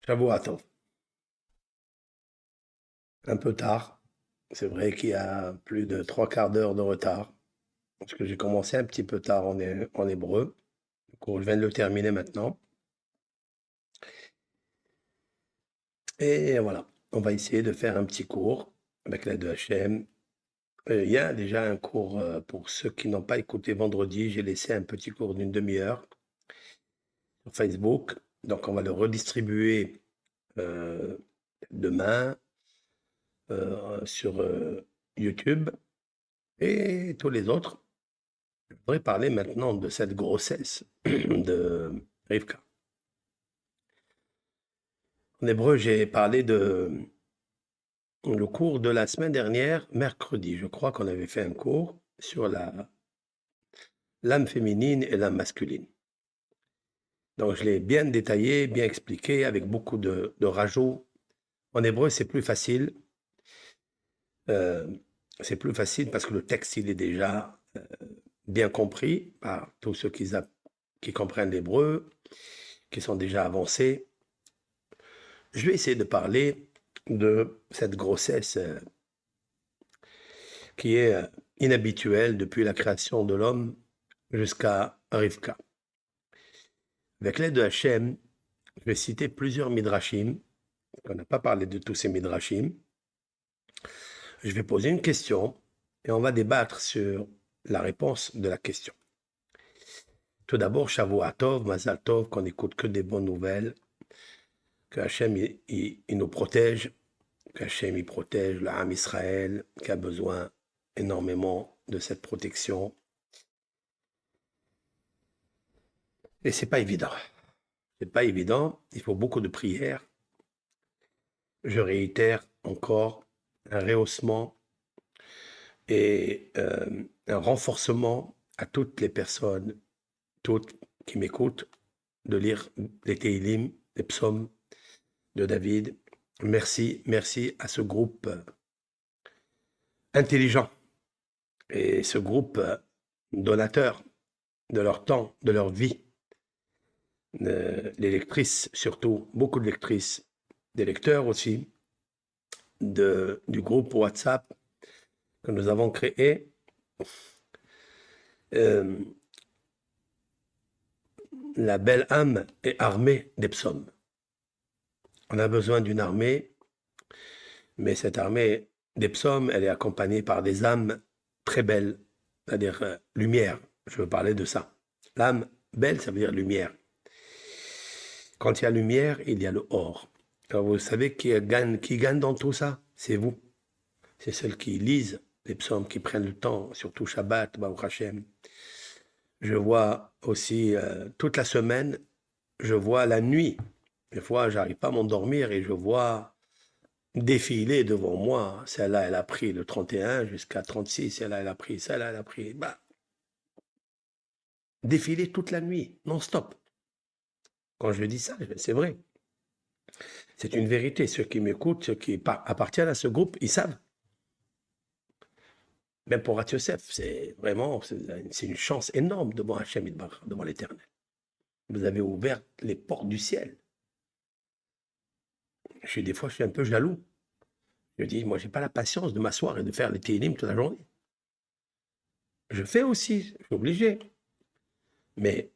Shavuot un peu tard. C'est vrai qu'il y a plus de trois quarts d'heure de retard, parce que j'ai commencé un petit peu tard en hébreu. Le cours, je viens de le terminer maintenant. Et voilà, on va essayer de faire un petit cours avec l'aide de Hachem. Il y a déjà un cours pour ceux qui n'ont pas écouté vendredi. J'ai laissé un petit cours d'une demi-heure sur Facebook. Donc on va le redistribuer euh, demain sur YouTube et tous les autres. Je voudrais parler maintenant de cette grossesse de Rivka. En hébreu, j'ai parlé de le cours de la semaine dernière, mercredi. Je crois qu'on avait fait un cours sur l'âme féminine et l'âme masculine. Donc, je l'ai bien détaillé, bien expliqué, avec beaucoup de rajouts. En hébreu, euh, c'est plus facile parce que le texte, il est déjà bien compris par tous ceux qui comprennent l'hébreu, qui sont déjà avancés. Je vais essayer de parler de cette grossesse qui est inhabituelle depuis la création de l'homme jusqu'à Rivka. Avec l'aide de Hachem, je vais citer plusieurs midrashim. On n'a pas parlé de tous ces midrashim. Je vais poser une question et on va débattre sur la réponse de la question. Tout d'abord, Shavuot Tov, Mazal Tov, qu'on n'écoute que des bonnes nouvelles, que Hachem il nous protège, qu'Hachem il protège l'âme Israël, qui a besoin énormément de cette protection. Et c'est pas évident. C'est pas évident. Il faut beaucoup de prières. Je réitère encore un rehaussement et un renforcement à toutes les personnes, toutes qui m'écoutent, de lire les Tehillim, les psaumes de David. Merci, merci à ce groupe intelligent et ce groupe donateur de leur temps, de leur vie. Les lectrices, surtout, beaucoup de lectrices, des lecteurs aussi, du groupe WhatsApp que nous avons créé. Euh, la belle âme est armée des psaumes. On a besoin d'une armée, mais cette armée des psaumes, elle est accompagnée par des âmes très belles, c'est-à-dire lumière. Je veux parler de ça. L'âme belle, ça veut dire lumière. Quand il y a lumière, il y a le or. Alors vous savez qui gagne dans tout ça? C'est vous. C'est celles qui lisent les psaumes, qui prennent le temps, surtout Shabbat, Baruch Hashem. Je vois aussi toute la semaine, je vois la nuit. Des fois, j'arrive pas à m'endormir et je vois défiler devant moi. Celle-là, elle a pris le 31 jusqu'à 36. Celle-là, elle a pris. Celle-là, elle a pris. Bah, défiler toute la nuit, non-stop. Quand je dis ça, c'est vrai. C'est une vérité. Ceux qui m'écoutent, ceux qui appartiennent à ce groupe, ils savent. Même pour Rat Yosef, c'est vraiment, c'est une chance énorme devant Hachem Idbar, devant l'Éternel. Vous avez ouvert les portes du ciel. Des fois, je suis un peu jaloux. Je dis, moi, j'ai pas la patience de m'asseoir et de faire les télim toute la journée. Je fais aussi, je suis obligé. Mais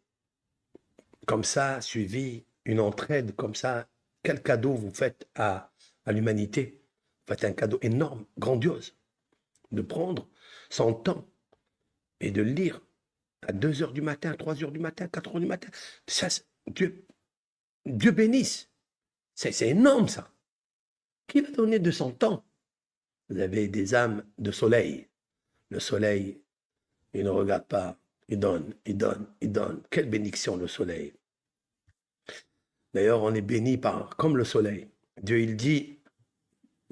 comme ça, suivi, une entraide comme ça, quel cadeau vous faites à l'humanité? Vous faites un cadeau énorme, grandiose, de prendre son temps et de lire à 2 heures du matin, 3 heures du matin, 4 heures du matin. Ça, Dieu bénisse. C'est énorme ça. Qui va donner de son temps? Vous avez des âmes de soleil. Le soleil, il ne regarde pas. Il donne, il donne, il donne. Quelle bénédiction le soleil. D'ailleurs, on est béni comme le soleil. Dieu, il dit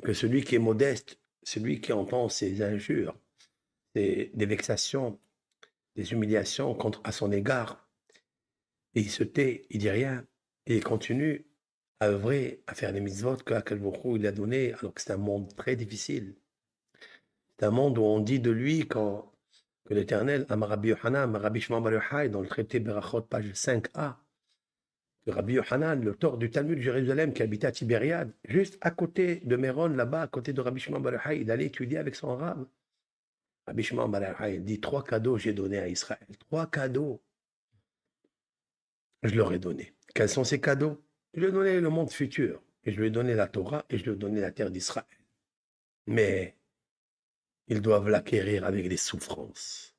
que celui qui est modeste, celui qui entend ses injures, des vexations, des humiliations à son égard, et il se tait, il dit rien, et il continue à œuvrer, à faire les mitzvot qu'Akadosh Baruch Hu il a donné, alors que c'est un monde très difficile. C'est un monde où on dit de lui que l'Éternel, Amarabi Yohanan, Amarabi Shimon Bar Yochai, dans le traité Berachot, page 5a, Rabbi Yohanan, l'auteur du Talmud de Jérusalem, qui habitait à Tibériade, juste à côté de Méron, là-bas, à côté de Rabbi Shimon bar Yochai, il allait étudier avec son rab. Rabbi Shimon bar Yochai, il dit 3 cadeaux j'ai donnés à Israël. 3 cadeaux, je leur ai donné. Quels sont ces cadeaux? Je lui ai donné le monde futur, et je lui ai donné la Torah, et je lui ai donné la terre d'Israël. Mais ils doivent l'acquérir avec des souffrances.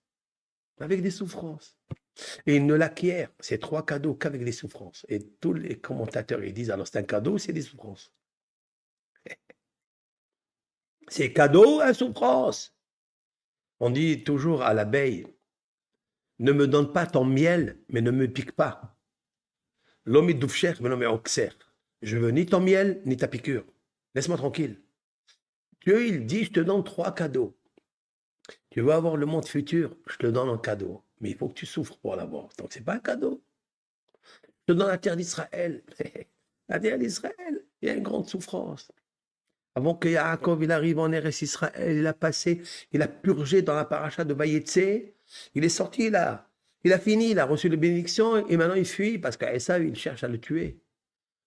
Avec des souffrances. Et ils ne l'acquièrent, ces 3 cadeaux, qu'avec des souffrances. Et tous les commentateurs, ils disent, alors c'est un cadeau, c'est des souffrances. C'est cadeau à souffrance. On dit toujours à l'abeille, ne me donne pas ton miel, mais ne me pique pas. L'homme est doufcher, mais l'homme est oxer. Je veux ni ton miel, ni ta piqûre. Laisse-moi tranquille. Dieu, il dit, je te donne 3 cadeaux. Tu veux avoir le monde futur, je te donne un cadeau. Mais il faut que tu souffres pour l'avoir. Donc, ce n'est pas un cadeau. Je te donne la terre d'Israël. La terre d'Israël, il y a une grande souffrance. Avant que Yaakov il arrive en Eretz Israël, il a passé, il a purgé dans la paracha de Vayetse. Il est sorti là. Il a fini, il a reçu les bénédictions et maintenant il fuit parce qu'Esav, il cherche à le tuer.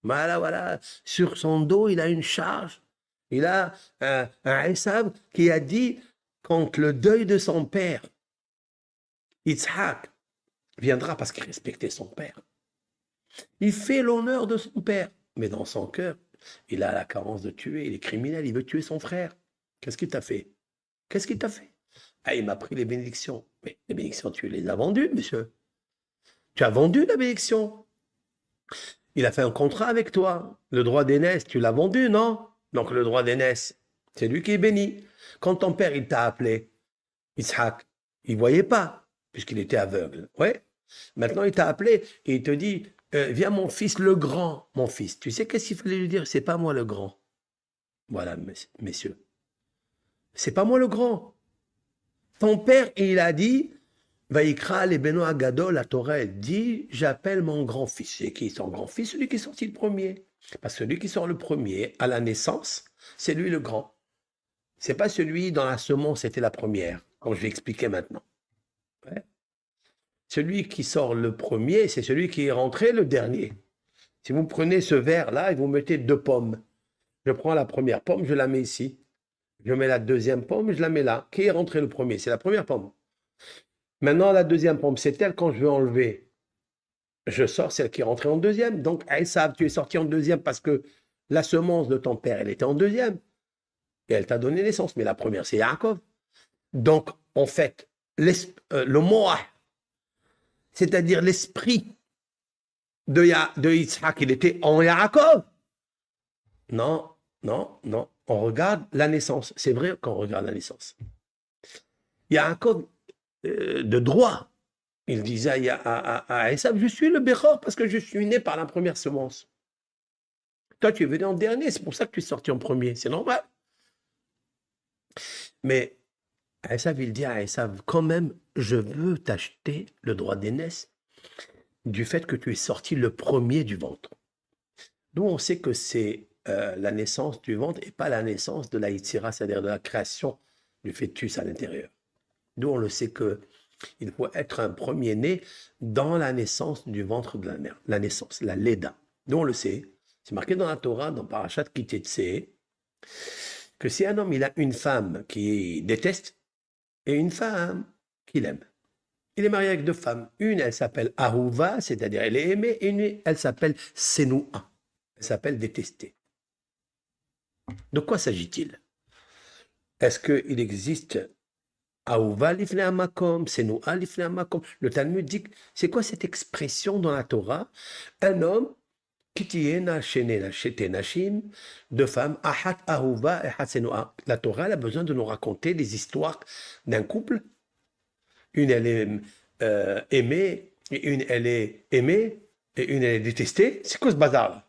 Voilà. Sur son dos, il a une charge. Il a un Esav qui a dit, quand le deuil de son père, Yitzhak, viendra parce qu'il respectait son père. Il fait l'honneur de son père, mais dans son cœur, il a la carence de tuer, il est criminel, il veut tuer son frère. Qu'est-ce qu'il t'a fait? Qu'est-ce qu'il t'a fait? Ah, il m'a pris les bénédictions. Mais les bénédictions, tu les as vendues, monsieur. Tu as vendu la bénédiction. Il a fait un contrat avec toi. Le droit d'aînesse, tu l'as vendu, non? Donc le droit d'aînesse, c'est lui qui est béni. Quand ton père, il t'a appelé, Yitzhak, il ne voyait pas, puisqu'il était aveugle. Ouais. Maintenant, il t'a appelé et il te dit, viens mon fils le grand, mon fils. Tu sais qu'est-ce qu'il fallait lui dire? C'est pas moi le grand. Voilà, messieurs. C'est pas moi le grand. Ton père, il a dit, Vaikra les Beno Agadol, la Torah, elle dit, j'appelle mon grand-fils. C'est qui son grand-fils? Celui qui est sorti le premier. Parce que celui qui sort le premier à la naissance, c'est lui le grand. C'est pas celui dans la semence, c'était la première, comme je vais expliquer maintenant. Ouais. Celui qui sort le premier, c'est celui qui est rentré le dernier. Si vous prenez ce verre-là et vous mettez 2 pommes, je prends la première pomme, je la mets ici. Je mets la deuxième pomme, je la mets là. Qui est rentré le premier? C'est la première pomme. Maintenant, la deuxième pomme, c'est elle quand je veux enlever. Je sors celle qui est rentrée en deuxième. Donc, Esav, tu es sorti en deuxième parce que la semence de ton père, elle était en deuxième. Et elle t'a donné naissance. Mais la première, c'est Yaakov. Donc, en fait, le Moah, c'est-à-dire l'esprit de Yitzhak, il était en Yaakov. Non. On regarde la naissance. C'est vrai qu'on regarde la naissance. Yaakov, de droit, il disait à Esav, je suis le Béchor parce que je suis né par la première semence. Toi, tu es venu en dernier, c'est pour ça que tu es sorti en premier. C'est normal. Mais Esav, il dit à Esav, quand même, je veux t'acheter le droit d'aînesse du fait que tu es sorti le premier du ventre. Nous, on sait que c'est la naissance du ventre et pas la naissance de la Yitzhira, c'est-à-dire de la création du fœtus à l'intérieur. Nous, on le sait qu'il faut être un premier-né dans la naissance du ventre de la mère, la naissance, la Leda. Nous, on le sait. C'est marqué dans la Torah, dans Parashat Kitetse, que si un homme il a une femme qui déteste et une femme qu'il aime, il est marié avec 2 femmes. Une, elle s'appelle Ahuva, c'est-à-dire elle est aimée, et une, elle s'appelle Senoua. Elle s'appelle détestée. De quoi s'agit-il? Est-ce qu'il existe Ahuva lifnei hamakom, Senoua lifnei hamakom? Le Talmud dit, c'est quoi cette expression dans la Torah? Un homme qui tiena shete nashim, 2 femmes, ahat ahuva et ahat senoua. La Torah elle a besoin de nous raconter des histoires d'un couple. Une, elle est aimée, et une, elle est aimée, et une, elle est détestée. C'est quoi ce bazar-là?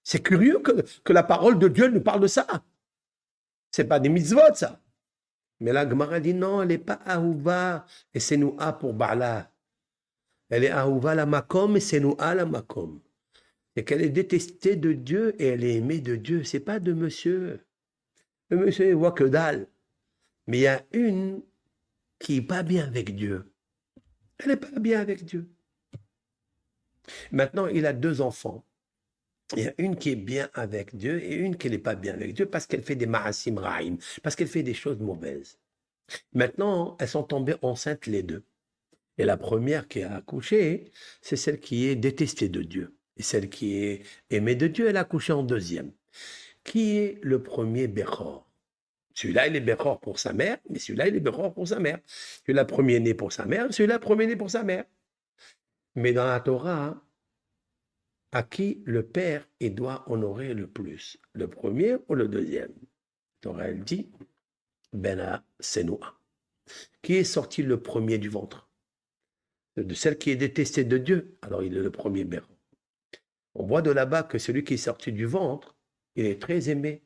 C'est curieux que la parole de Dieu nous parle de ça. C'est pas des mitzvot, ça. Mais la Gemara dit non, elle n'est pas ahuva et senoua pour Ba'la. Elle est ahuva la makom et senoua la makom. C'est qu'elle est détestée de Dieu et elle est aimée de Dieu. C'est pas de monsieur. Le monsieur, il voit que dalle. Mais il y a une qui n'est pas bien avec Dieu. Elle n'est pas bien avec Dieu. Maintenant, il a deux enfants. Il y a une qui est bien avec Dieu et une qui n'est pas bien avec Dieu parce qu'elle fait des ma'asim ra'im, parce qu'elle fait des choses mauvaises. Maintenant, elles sont tombées enceintes les deux. Et la première qui a accouché, c'est celle qui est détestée de Dieu. Et celle qui est aimée de Dieu, elle a accouché en deuxième. Qui est le premier Bechor? Celui-là, il est Bechor pour sa mère, mais celui-là, il est Bechor pour sa mère. Celui-là, premier-né pour sa mère, celui-là, premier-né pour sa mère. Mais dans la Torah, à qui le père il doit honorer le plus? Le premier ou le deuxième? La Torah, elle dit, Bena Senoa. Qui est sorti le premier du ventre? De celle qui est détestée de Dieu. Alors, il est le premier Bechor. On voit de là-bas que celui qui est sorti du ventre, il est très aimé.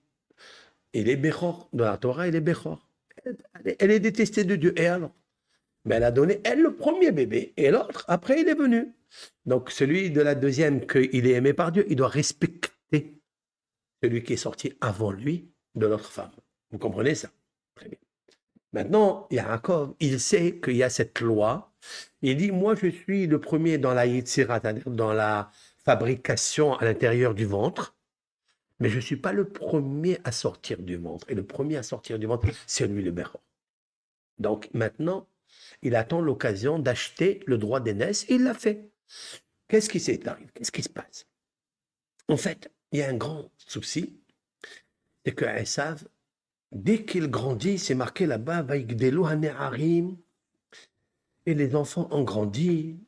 Il est Bechor. Dans la Torah, il est Bechor. Elle est détestée de Dieu. Et alors? Mais elle a donné, elle, le premier bébé. Et l'autre, après, il est venu. Donc, celui de la deuxième, qu'il est aimé par Dieu, il doit respecter celui qui est sorti avant lui de l'autre femme. Vous comprenez ça? Très bien. Maintenant, Yaakov, il sait qu'il y a cette loi. Il dit, moi, je suis le premier dans la yitzira, c'est-à-dire dans la fabrication à l'intérieur du ventre, mais je ne suis pas le premier à sortir du ventre. Et le premier à sortir du ventre, c'est lui le Béchor. Donc maintenant, il attend l'occasion d'acheter le droit d'aînesse et il l'a fait. Qu'est-ce qui s'est arrivé? Qu'est-ce qui se passe? En fait, il y a un grand souci, c'est que Esav, dès qu'il grandit, c'est marqué là-bas, Vaïgdelu hane'arim, et les enfants ont grandi,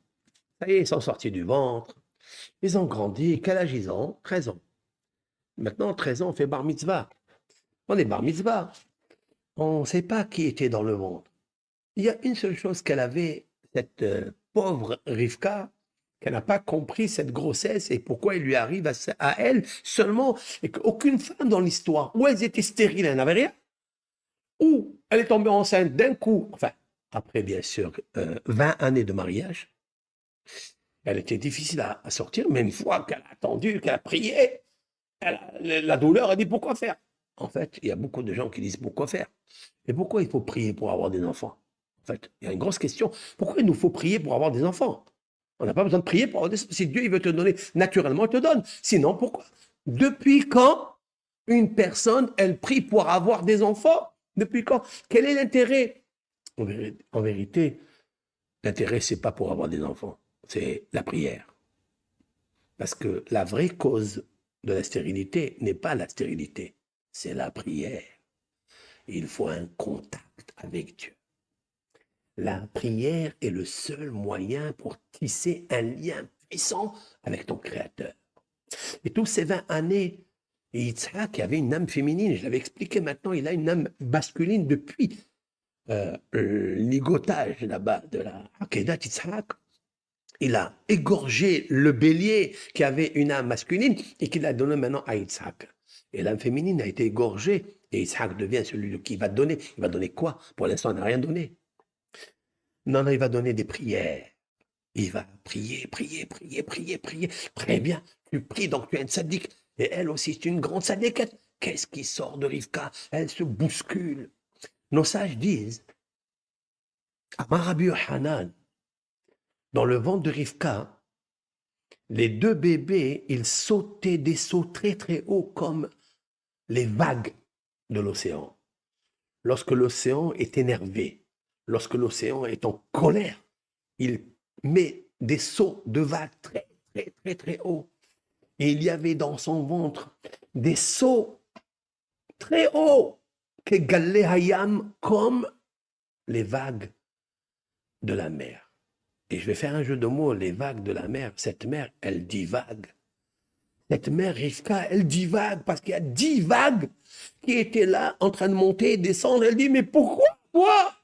ça y est, ils sont sortis du ventre, ils ont grandi, quel âge ils ont? 13 ans. Maintenant, 13 ans, on fait bar mitzvah. On est bar mitzvah. On ne sait pas qui était dans le ventre. Il y a une seule chose qu'elle avait, cette pauvre Rivka, qu'elle n'a pas compris cette grossesse et pourquoi il lui arrive à elle seulement, et qu'aucune femme dans l'histoire, où elles étaient stériles, elles n'avaient rien, ou elle est tombée enceinte d'un coup, enfin, après bien sûr 20 années de mariage, elle était difficile à sortir, mais une fois qu'elle a attendu, qu'elle a prié, la douleur a dit pourquoi faire. En fait, il y a beaucoup de gens qui disent pourquoi faire. Et pourquoi il faut prier pour avoir des enfants? En fait, il y a une grosse question. Pourquoi il nous faut prier pour avoir des enfants? On n'a pas besoin de prier pour avoir des enfants. Si Dieu il veut te donner, naturellement, il te donne. Sinon, pourquoi? Depuis quand une personne, elle prie pour avoir des enfants? Depuis quand? Quel est l'intérêt? En vérité, l'intérêt, c'est pas pour avoir des enfants. C'est la prière. Parce que la vraie cause de la stérilité n'est pas la stérilité, c'est la prière. Il faut un contact avec Dieu. La prière est le seul moyen pour tisser un lien puissant avec ton Créateur. Et tous ces 20 années, Yitzhak avait une âme féminine, je l'avais expliqué maintenant, il a une âme masculine depuis l'igotage là-bas de la Akedat Yitzhak. Il a égorgé le bélier qui avait une âme masculine et qu'il a donné maintenant à Yitzhak. Et l'âme féminine a été égorgée et Yitzhak devient celui qui va donner. Il va donner quoi? Pour l'instant, il n'a rien donné. Non, il va donner des prières. Il va prier, prier, prier, prier, prier. Très bien, tu pries, donc tu es une sadique. Et elle aussi, c'est une grande sadique. Qu'est-ce qui sort de Rivka? Elle se bouscule. Nos sages disent, Amarabi Hanan, dans le ventre de Rivka, les deux bébés, ils sautaient des sauts très très hauts comme les vagues de l'océan. Lorsque l'océan est énervé, lorsque l'océan est en colère, il met des sauts de vagues très très très très hauts. Et il y avait dans son ventre des sauts très hauts, que Galé Hayam, comme les vagues de la mer. Et je vais faire un jeu de mots, les vagues de la mer, cette mer, elle divague. Cette mère Rivka, elle divague parce qu'il y a 10 vagues qui étaient là en train de monter et descendre. Elle dit, mais pourquoi moi?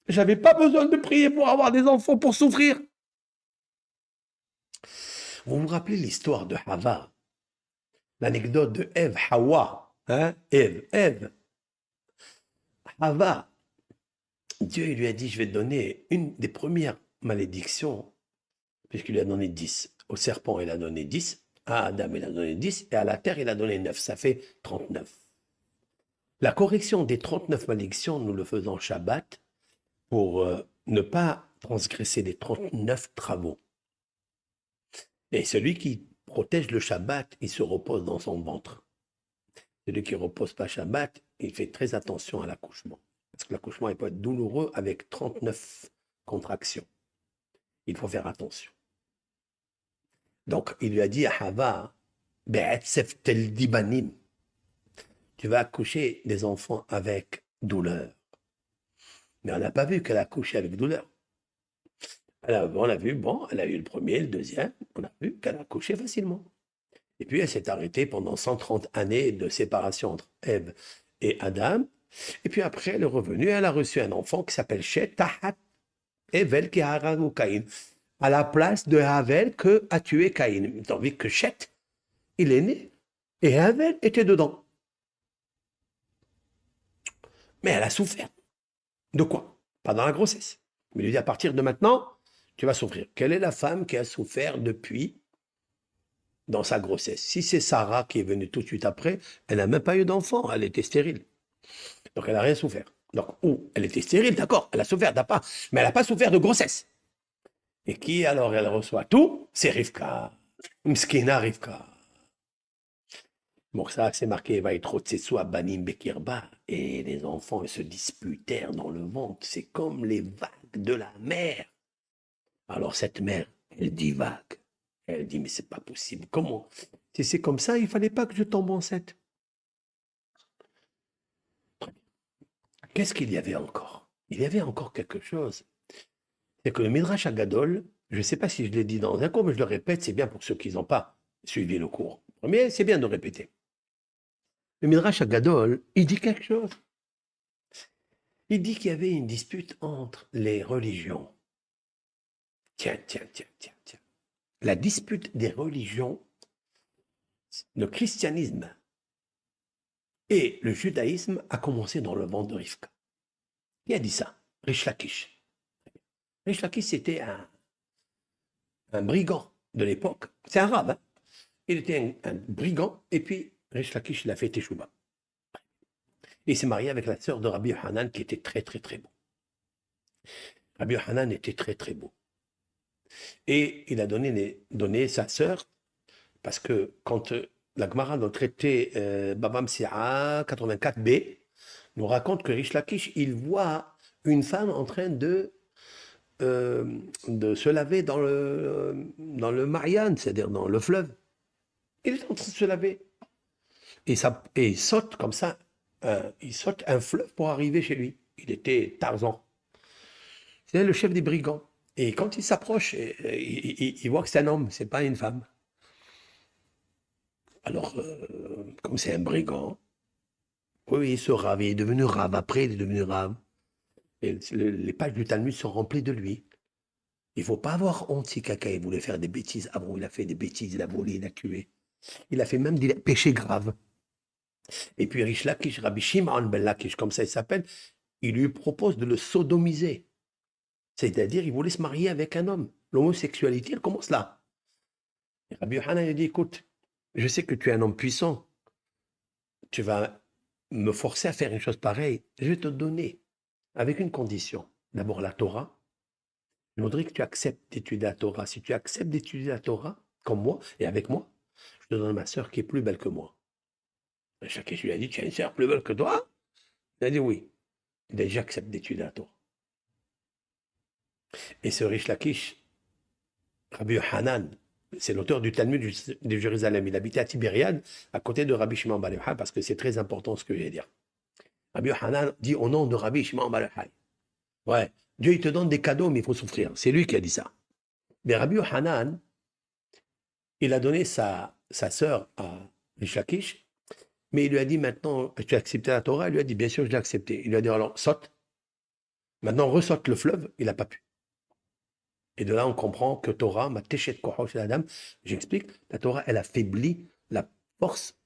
J'avais pas besoin de prier pour avoir des enfants, pour souffrir. Vous vous rappelez l'histoire de Hava, l'anecdote de Ève, Hawa, hein? Ève. Hava, Dieu lui a dit, je vais te donner une des premières malédictions, puisqu'il lui a donné 10. Au serpent, il a donné 10. À Adam, il a donné 10. Et à la terre, il a donné 9. Ça fait 39. La correction des 39 malédictions, nous le faisons Shabbat pour ne pas transgresser les 39 travaux. Et celui qui protège le Shabbat, il se repose dans son ventre. Celui qui ne repose pas Shabbat, il fait très attention à l'accouchement. Parce que l'accouchement, il peut être douloureux avec 39 contractions. Il faut faire attention. Donc, il lui a dit à Hava, Be'etzef tel dibanim, tu vas accoucher des enfants avec douleur. Mais on n'a pas vu qu'elle a accouché avec douleur. On a vu, bon, elle a eu le premier, le deuxième, on a vu qu'elle a accouché facilement. Et puis elle s'est arrêtée pendant 130 années de séparation entre Ève et Adam. Et puis après, elle est revenue, elle a reçu un enfant qui s'appelle Shet Tahat Evel qui a Caïn, à la place de Havel que a tué Caïn. Tandis que Shet, il est né, et Havel était dedans. Mais elle a souffert. De quoi? Pas dans la grossesse. Mais il lui dit, à partir de maintenant, tu vas souffrir. Quelle est la femme qui a souffert depuis dans sa grossesse? Si c'est Sarah qui est venue tout de suite après, elle n'a même pas eu d'enfant, elle était stérile. Donc elle n'a rien souffert. Donc, elle était stérile, d'accord, elle a souffert, mais elle n'a pas souffert de grossesse. Et qui alors elle reçoit tout? C'est Rivka. Mskina Rivka. Bon, ça, c'est marqué, Banim Bekirba. Et les enfants ils se disputèrent dans le ventre. C'est comme les vagues de la mer. Alors cette mère, elle divague. Elle dit, mais c'est pas possible. Comment? Si c'est comme ça, il fallait pas que je tombe enceinte. Qu'est-ce qu'il y avait encore? Il y avait encore quelque chose. C'est que le Midrash Agadol, je ne sais pas si je l'ai dit dans un cours, mais je le répète, c'est bien pour ceux qui n'ont pas suivi le cours. Mais c'est bien de répéter. Le Midrash Agadol, il dit quelque chose. Il dit qu'il y avait une dispute entre les religions. Tiens. La dispute des religions, le christianisme et le judaïsme a commencé dans le ventre de Rivka. Qui a dit ça? Rish Lakish. Rish Lakish, c'était un brigand de l'époque. C'est un arabe. Hein? Il était un brigand, et puis Rish Lakish, il a fait Teshuvah. Et il s'est marié avec la sœur de Rabbi Yohanan, qui était très, très, très beau. Rabbi Yohanan était très, très beau. Et il a donné sa sœur, parce que quand la Gemara dans le traité Babam Si'a 84b nous raconte que Rish Lakish, il voit une femme en train de se laver dans le Marianne, c'est-à-dire dans le fleuve. Il est en train de se laver. Et il saute comme ça, il saute un fleuve pour arriver chez lui. Il était Tarzan. C'est le chef des brigands. Et quand il s'approche, il voit que c'est un homme, c'est pas une femme. Alors, comme c'est un brigand, oui, il se rave, il est devenu rave. Après, il est devenu rave. Et les pages du Talmud sont remplies de lui. Il ne faut pas avoir honte si quelqu'un il voulait faire des bêtises. Ah bon, il a fait des bêtises, il a volé, il a tué. Il a fait même des péchés graves. Et puis Rish Lakish, Rabbi Shimon ben Lakish, comme ça il s'appelle, il lui propose de le sodomiser. C'est-à-dire, il voulait se marier avec un homme. L'homosexualité, elle commence là. Et Rabbi Yohanan il dit, écoute, je sais que tu es un homme puissant. Tu vas me forcer à faire une chose pareille. Je vais te donner, avec une condition. D'abord la Torah. Je voudrais que tu acceptes d'étudier la Torah. Si tu acceptes d'étudier la Torah, comme moi, et avec moi, je te donne ma sœur qui est plus belle que moi. Et chacun lui a dit, tu as une sœur plus belle que toi? Il a dit oui. Il a dit, j'accepte d'étudier la Torah. Et ce Rish Lakish, Rabbi Yohanan, c'est l'auteur du Talmud de Jérusalem. Il habitait à Tibériade, à côté de Rabbi Shimon bar Yochai, parce que c'est très important ce que je vais dire. Rabbi Yohanan dit au nom de Rabbi Shimon bar Yochai. Ouais, Dieu il te donne des cadeaux, mais il faut souffrir. C'est lui qui a dit ça. Mais Rabbi Yohanan, il a donné sa sœur à Rish Lakish, mais il lui a dit maintenant, tu as accepté la Torah? Il lui a dit, bien sûr, je l'ai accepté. Il lui a dit, alors, saute. Maintenant, ressorte le fleuve. Il n'a pas pu. Et de là, on comprend que Torah, ma téchet kohosh la dame, j'explique, la Torah, elle affaiblit la force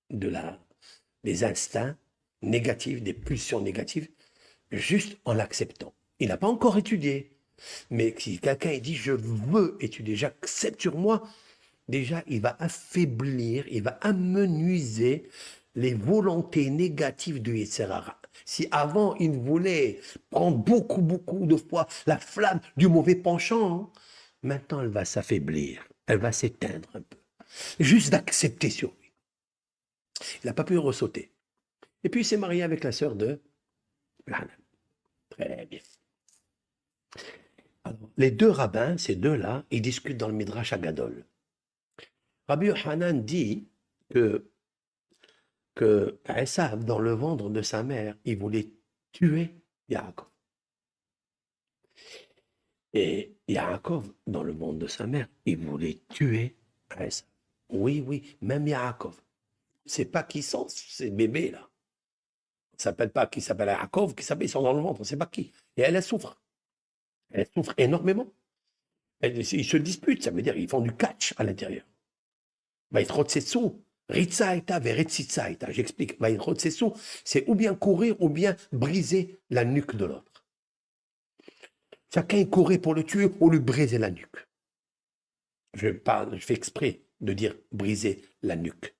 des instincts négatifs, des pulsions négatives, juste en l'acceptant. Il n'a pas encore étudié. Mais si quelqu'un dit, je veux étudier, j'accepte sur moi, déjà, il va affaiblir, il va amenuiser les volontés négatives de Yetzer Hara. Si avant, il voulait prendre beaucoup de fois la flamme du mauvais penchant, maintenant, elle va s'affaiblir. elle va s'éteindre un peu. Juste d'accepter sur lui. Il n'a pas pu ressauter. Et puis il s'est marié avec la sœur de Hanan. Très bien. Alors, les deux rabbins, ces deux-là, ils discutent dans le Midrash Agadol. Rabbi Hanan dit que Esav, dans le ventre de sa mère, il voulait tuer Yaakov. Et Yaakov, dans le ventre de sa mère, il voulait tuer Esav. Oui, oui, même Yaakov. C'est pas qui sont ces bébés là. Il s'appelle pas qui s'appelle Yaakov, ils sont dans le ventre, on sait pas qui. Et elle souffre. Elle souffre énormément. Ils se disputent, ça veut dire qu'ils font du catch à l'intérieur. Vaïtrotsetsu, Ritzaïta veretzitzaïta. J'explique. Vaïtrotsetsu, c'est ou bien courir ou bien briser la nuque de l'autre. Chacun courait pour le tuer ou lui briser la nuque. Je fais exprès de dire briser la nuque.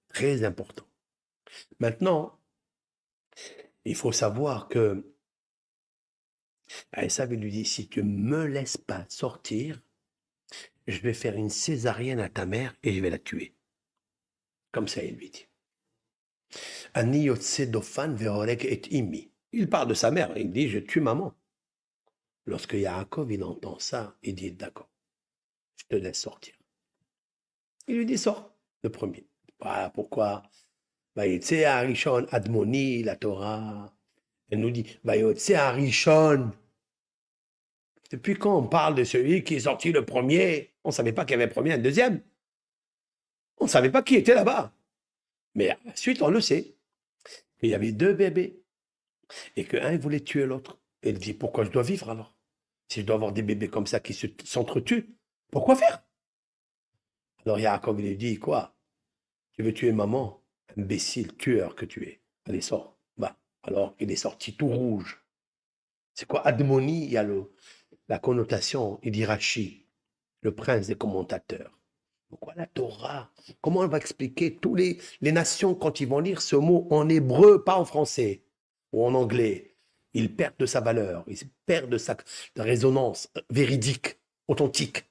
Très important. Maintenant, il faut savoir que Esav lui dit, si tu ne me laisses pas sortir, je vais faire une césarienne à ta mère et je vais la tuer. Comme ça, il lui dit. Ani yotse dofan ve'orek et imi. Il parle de sa mère, il dit, je tue maman. Lorsque Yaakov, il entend ça, il dit, d'accord, je te laisse sortir. Il lui dit, sors, le premier. Voilà pourquoi. Vayotse Arishon Admoni, la Torah. Elle nous dit, Vayotse Arishon. Depuis quand on parle de celui qui est sorti le premier? On ne savait pas qu'il y avait un premier et un deuxième. On ne savait pas qui était là-bas. Mais ensuite, on le sait. Il y avait deux bébés. Et qu'un, il voulait tuer l'autre. Et il dit, pourquoi je dois vivre alors? Si je dois avoir des bébés comme ça qui s'entretuent, pourquoi faire? Alors Yaakov, il lui dit, quoi? Tu veux tuer maman? Imbécile, tueur que tu es. Allez, sors. Bah, alors, il est sorti tout rouge. C'est quoi Admoni? Il y a la connotation, il dit Rashi, le prince des commentateurs. Pourquoi la Torah? Comment on va expliquer tous les nations quand ils vont lire ce mot en hébreu, pas en français ou en anglais? Ils perdent de sa valeur, ils perdent de sa résonance véridique, authentique.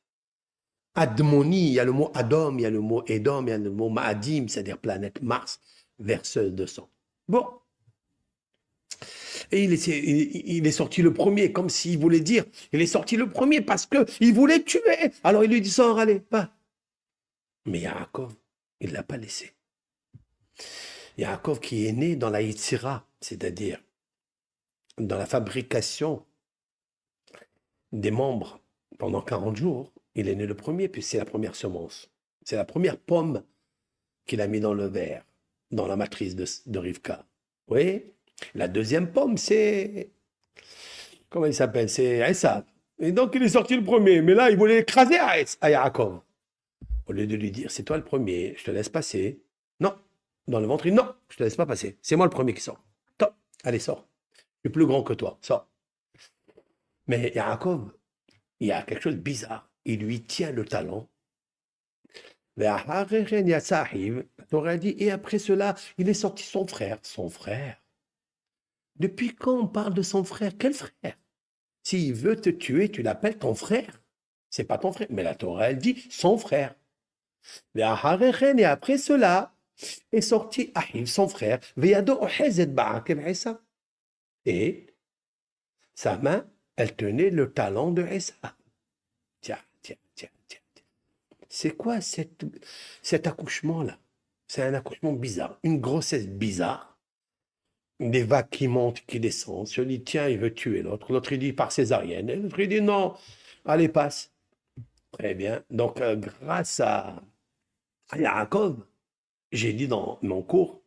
Admoni, il y a le mot Adom, il y a le mot Edom, il y a le mot Maadim, c'est-à-dire planète Mars, verseuse de sang. Bon. Et il est sorti le premier, comme s'il voulait dire, il est sorti le premier parce qu'il voulait tuer. Alors il lui dit, sors, allez, pas. Mais Yaakov, il ne l'a pas laissé. Yaakov qui est né dans la Yitzhira, c'est-à-dire dans la fabrication des membres pendant 40 jours, il est né le premier, puis c'est la première semence. C'est la première pomme qu'il a mis dans le verre, dans la matrice de Rivka. Vous voyez? La deuxième pomme, c'est... Comment il s'appelle? C'est Esav. Et donc, il est sorti le premier. Mais là, il voulait écraser à Yaakov. Au lieu de lui dire, c'est toi le premier, je te laisse passer. Non. Dans le ventre, non, je te laisse pas passer. C'est moi le premier qui sort. Top. Allez, sors. Je suis plus grand que toi. Sors. Mais Yaakov, il y a quelque chose de bizarre. Il lui tient le talon. La Torah dit, et après cela, il est sorti son frère. Son frère. Depuis quand on parle de son frère? Quel frère? S'il veut te tuer, tu l'appelles ton frère. C'est pas ton frère. Mais la Torah, elle dit son frère. Et après cela, est sorti Ahiv, son frère. Et sa main, elle tenait le talon de Esav. Tiens. C'est quoi cet accouchement-là? C'est un accouchement bizarre, une grossesse bizarre. Des vagues qui montent, qui descendent. Celui dit, tiens, il veut tuer l'autre. L'autre, il dit, par césarienne. Et l'autre, il dit, non, allez, passe. Très bien. Donc, grâce à Yaakov, j'ai dit dans mon cours,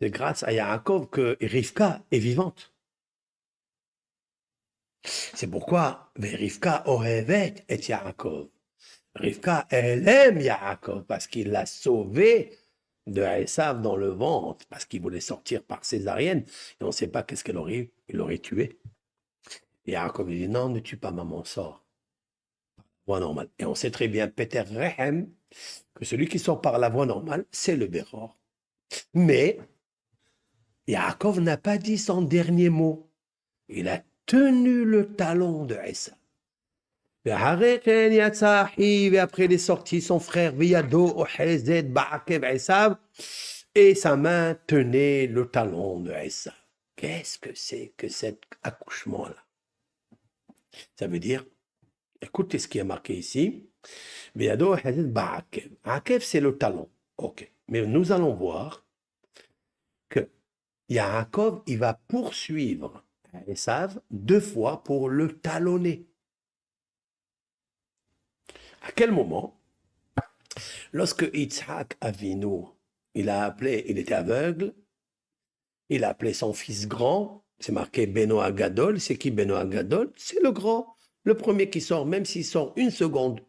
c'est grâce à Yaakov que Rivka est vivante. C'est pourquoi Rivka ohevet et Yaakov. Rivka, elle aime Yaakov parce qu'il l'a sauvé de Esav dans le ventre, parce qu'il voulait sortir par césarienne, et on ne sait pas qu'est-ce il aurait tué. Et Yaakov lui dit, non, ne tue pas maman, sors. Voie normale. Et on sait très bien, Peter Rehem, que celui qui sort par la voie normale, c'est le Béror. Mais Yaakov n'a pas dit son dernier mot. Il a tenu le talon de Esav. Et après il est sorti son frère, et sa main tenait le talon de Esav. Qu'est-ce que c'est que cet accouchement-là? Ça veut dire, écoutez ce qui est marqué ici. Akev, c'est le talon. Ok. Mais nous allons voir que Yaakov, il va poursuivre Esav 2 fois pour le talonner. À quel moment? Lorsque Yitzhak Avinu, il était aveugle, il a appelé son fils grand, c'est marqué Beno Agadol. C'est qui Beno Agadol? C'est le grand, le premier qui sort, même s'il sort une seconde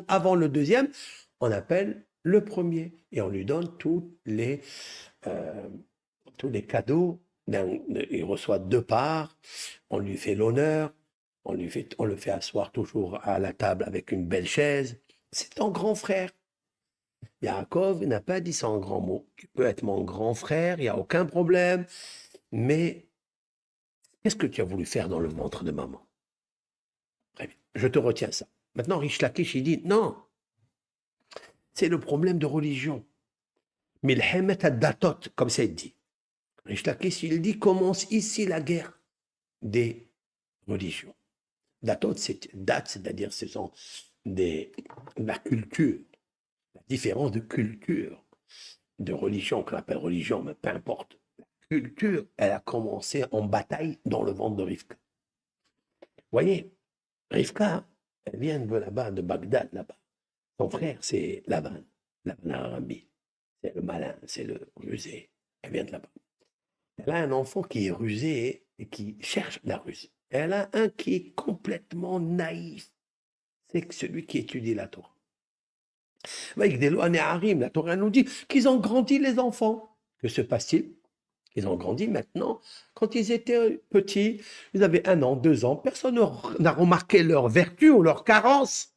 avant le deuxième, on appelle le premier et on lui donne euh, tous les cadeaux. Il reçoit 2 parts, on lui fait l'honneur, on le fait asseoir toujours à la table avec une belle chaise. C'est ton grand frère. Yaakov n'a pas dit ça en grand mot. Tu peux être mon grand frère, il n'y a aucun problème, mais qu'est-ce que tu as voulu faire dans le ventre de maman? Très bien, je te retiens ça. Maintenant, Rish Lakish, il dit, non, c'est le problème de religion. Milhemet ad-datot, comme c'est dit. Rish Lakish, il dit, commence ici la guerre des religions. Datot, c'est-à-dire ce sont la culture, la différence de culture, de religion, qu'on appelle religion, mais peu importe. La culture, elle a commencé en bataille dans le ventre de Rivka. Vous voyez, Rivka, elle vient de là-bas, de Bagdad, là-bas. Son frère, c'est Laban Arabi. C'est le malin, c'est le rusé. Elle vient de là-bas. Elle a un enfant qui est rusé et qui cherche la ruse. Elle a un qui est complètement naïf. C'est celui qui étudie la Torah. La Torah nous dit qu'ils ont grandi les enfants. Que se passe-t-il? Ils ont grandi maintenant. Quand ils étaient petits, ils avaient 1 an, 2 ans. Personne n'a remarqué leur vertu ou leur carence.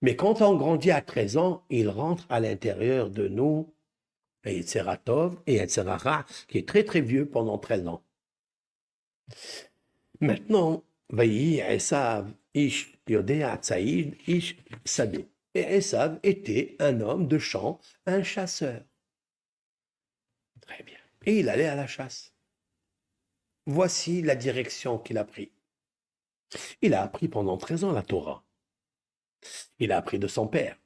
Mais quand on grandit à 13 ans, ils rentrent à l'intérieur de nous, et Yetzera Tov et Yetzera Ra, qui est très très vieux pendant 13 ans. Maintenant, Vayi Esav Ish Yodea Tsaïd Ish Sadeh. Et Esav était un homme de champ, un chasseur. Très bien. Et il allait à la chasse. Voici la direction qu'il a prise. Il a appris pendant 13 ans la Torah. Il a appris de son père.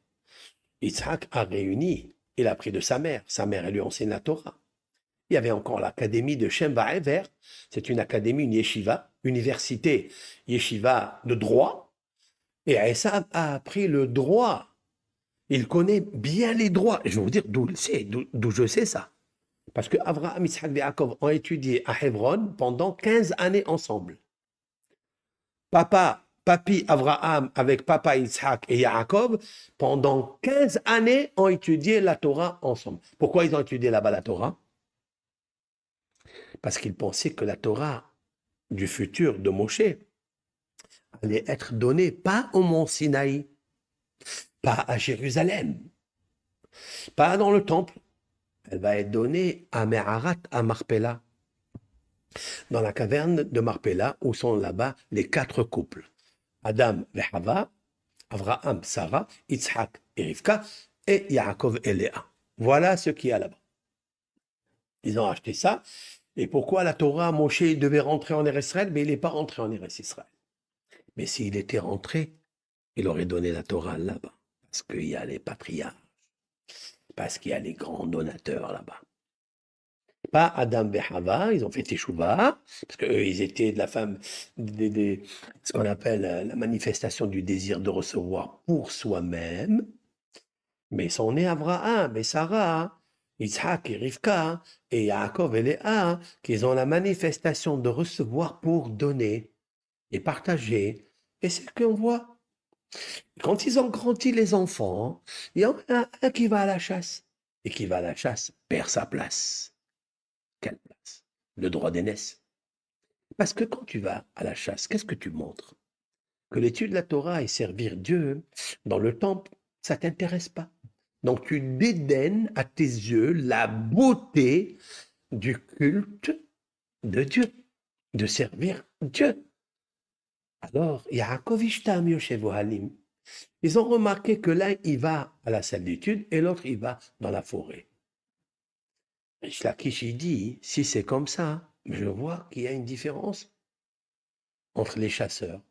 Yitzhak a réuni. Il a appris de sa mère. Sa mère, elle lui enseigne la Torah. Il y avait encore l'académie de Shem Va'ever. C'est une académie, une yeshiva, université, yeshiva de droit. Et Esav a appris le droit. Il connaît bien les droits. Je vais vous dire d'où je sais ça. Parce que Avraham, Yitzhak et Yaakov ont étudié à Hebron pendant 15 années ensemble. Papi Avraham avec papa Yitzhak et Yaakov, pendant 15 années, ont étudié la Torah ensemble. Pourquoi ils ont étudié là-bas la Torah? Parce qu'ils pensaient que la Torah du futur de Moshe allait être donnée pas au mont Sinaï, pas à Jérusalem, pas dans le temple. Elle va être donnée à Me'arat, à Marpella, dans la caverne de Marpella, où sont là-bas les 4 couples. Adam et Hava, Avraham, Sarah, Yitzhak et Rivka, et Yaakov et Léa. Voilà ce qu'il y a là-bas. Ils ont acheté ça. Et pourquoi la Torah, Moshe devait rentrer en Eretz Israël? Mais il n'est pas rentré en Eretz Israël. Mais s'il était rentré, il aurait donné la Torah là-bas. Parce qu'il y a les patriarches. Parce qu'il y a les grands donateurs là-bas. Pas Adam et Hava, ils ont fait Teshuvah, parce qu'eux, ils étaient de la femme, ce qu'on appelle la manifestation du désir de recevoir pour soi-même. Mais son nés Abraham et Sarah, Isaac et Rivka, et Yaakov et Léa, qu'ils ont la manifestation de recevoir pour donner et partager. Et c'est ce qu'on voit. Quand ils ont grandi les enfants, il y en a un qui va à la chasse. Et qui va à la chasse perd sa place. Quelle place? Le droit d'aînesse. Parce que quand tu vas à la chasse, qu'est-ce que tu montres? Que l'étude de la Torah et servir Dieu dans le temple, ça ne t'intéresse pas. Donc tu dédaignes à tes yeux la beauté du culte de Dieu, de servir Dieu. Alors, Yaakov Ishtam Yoshev Ohalim, ils ont remarqué que l'un, il va à la salle d'études et l'autre, il va dans la forêt. Rish Lakish, il dit, si c'est comme ça, je vois qu'il y a une différence entre les chasseurs,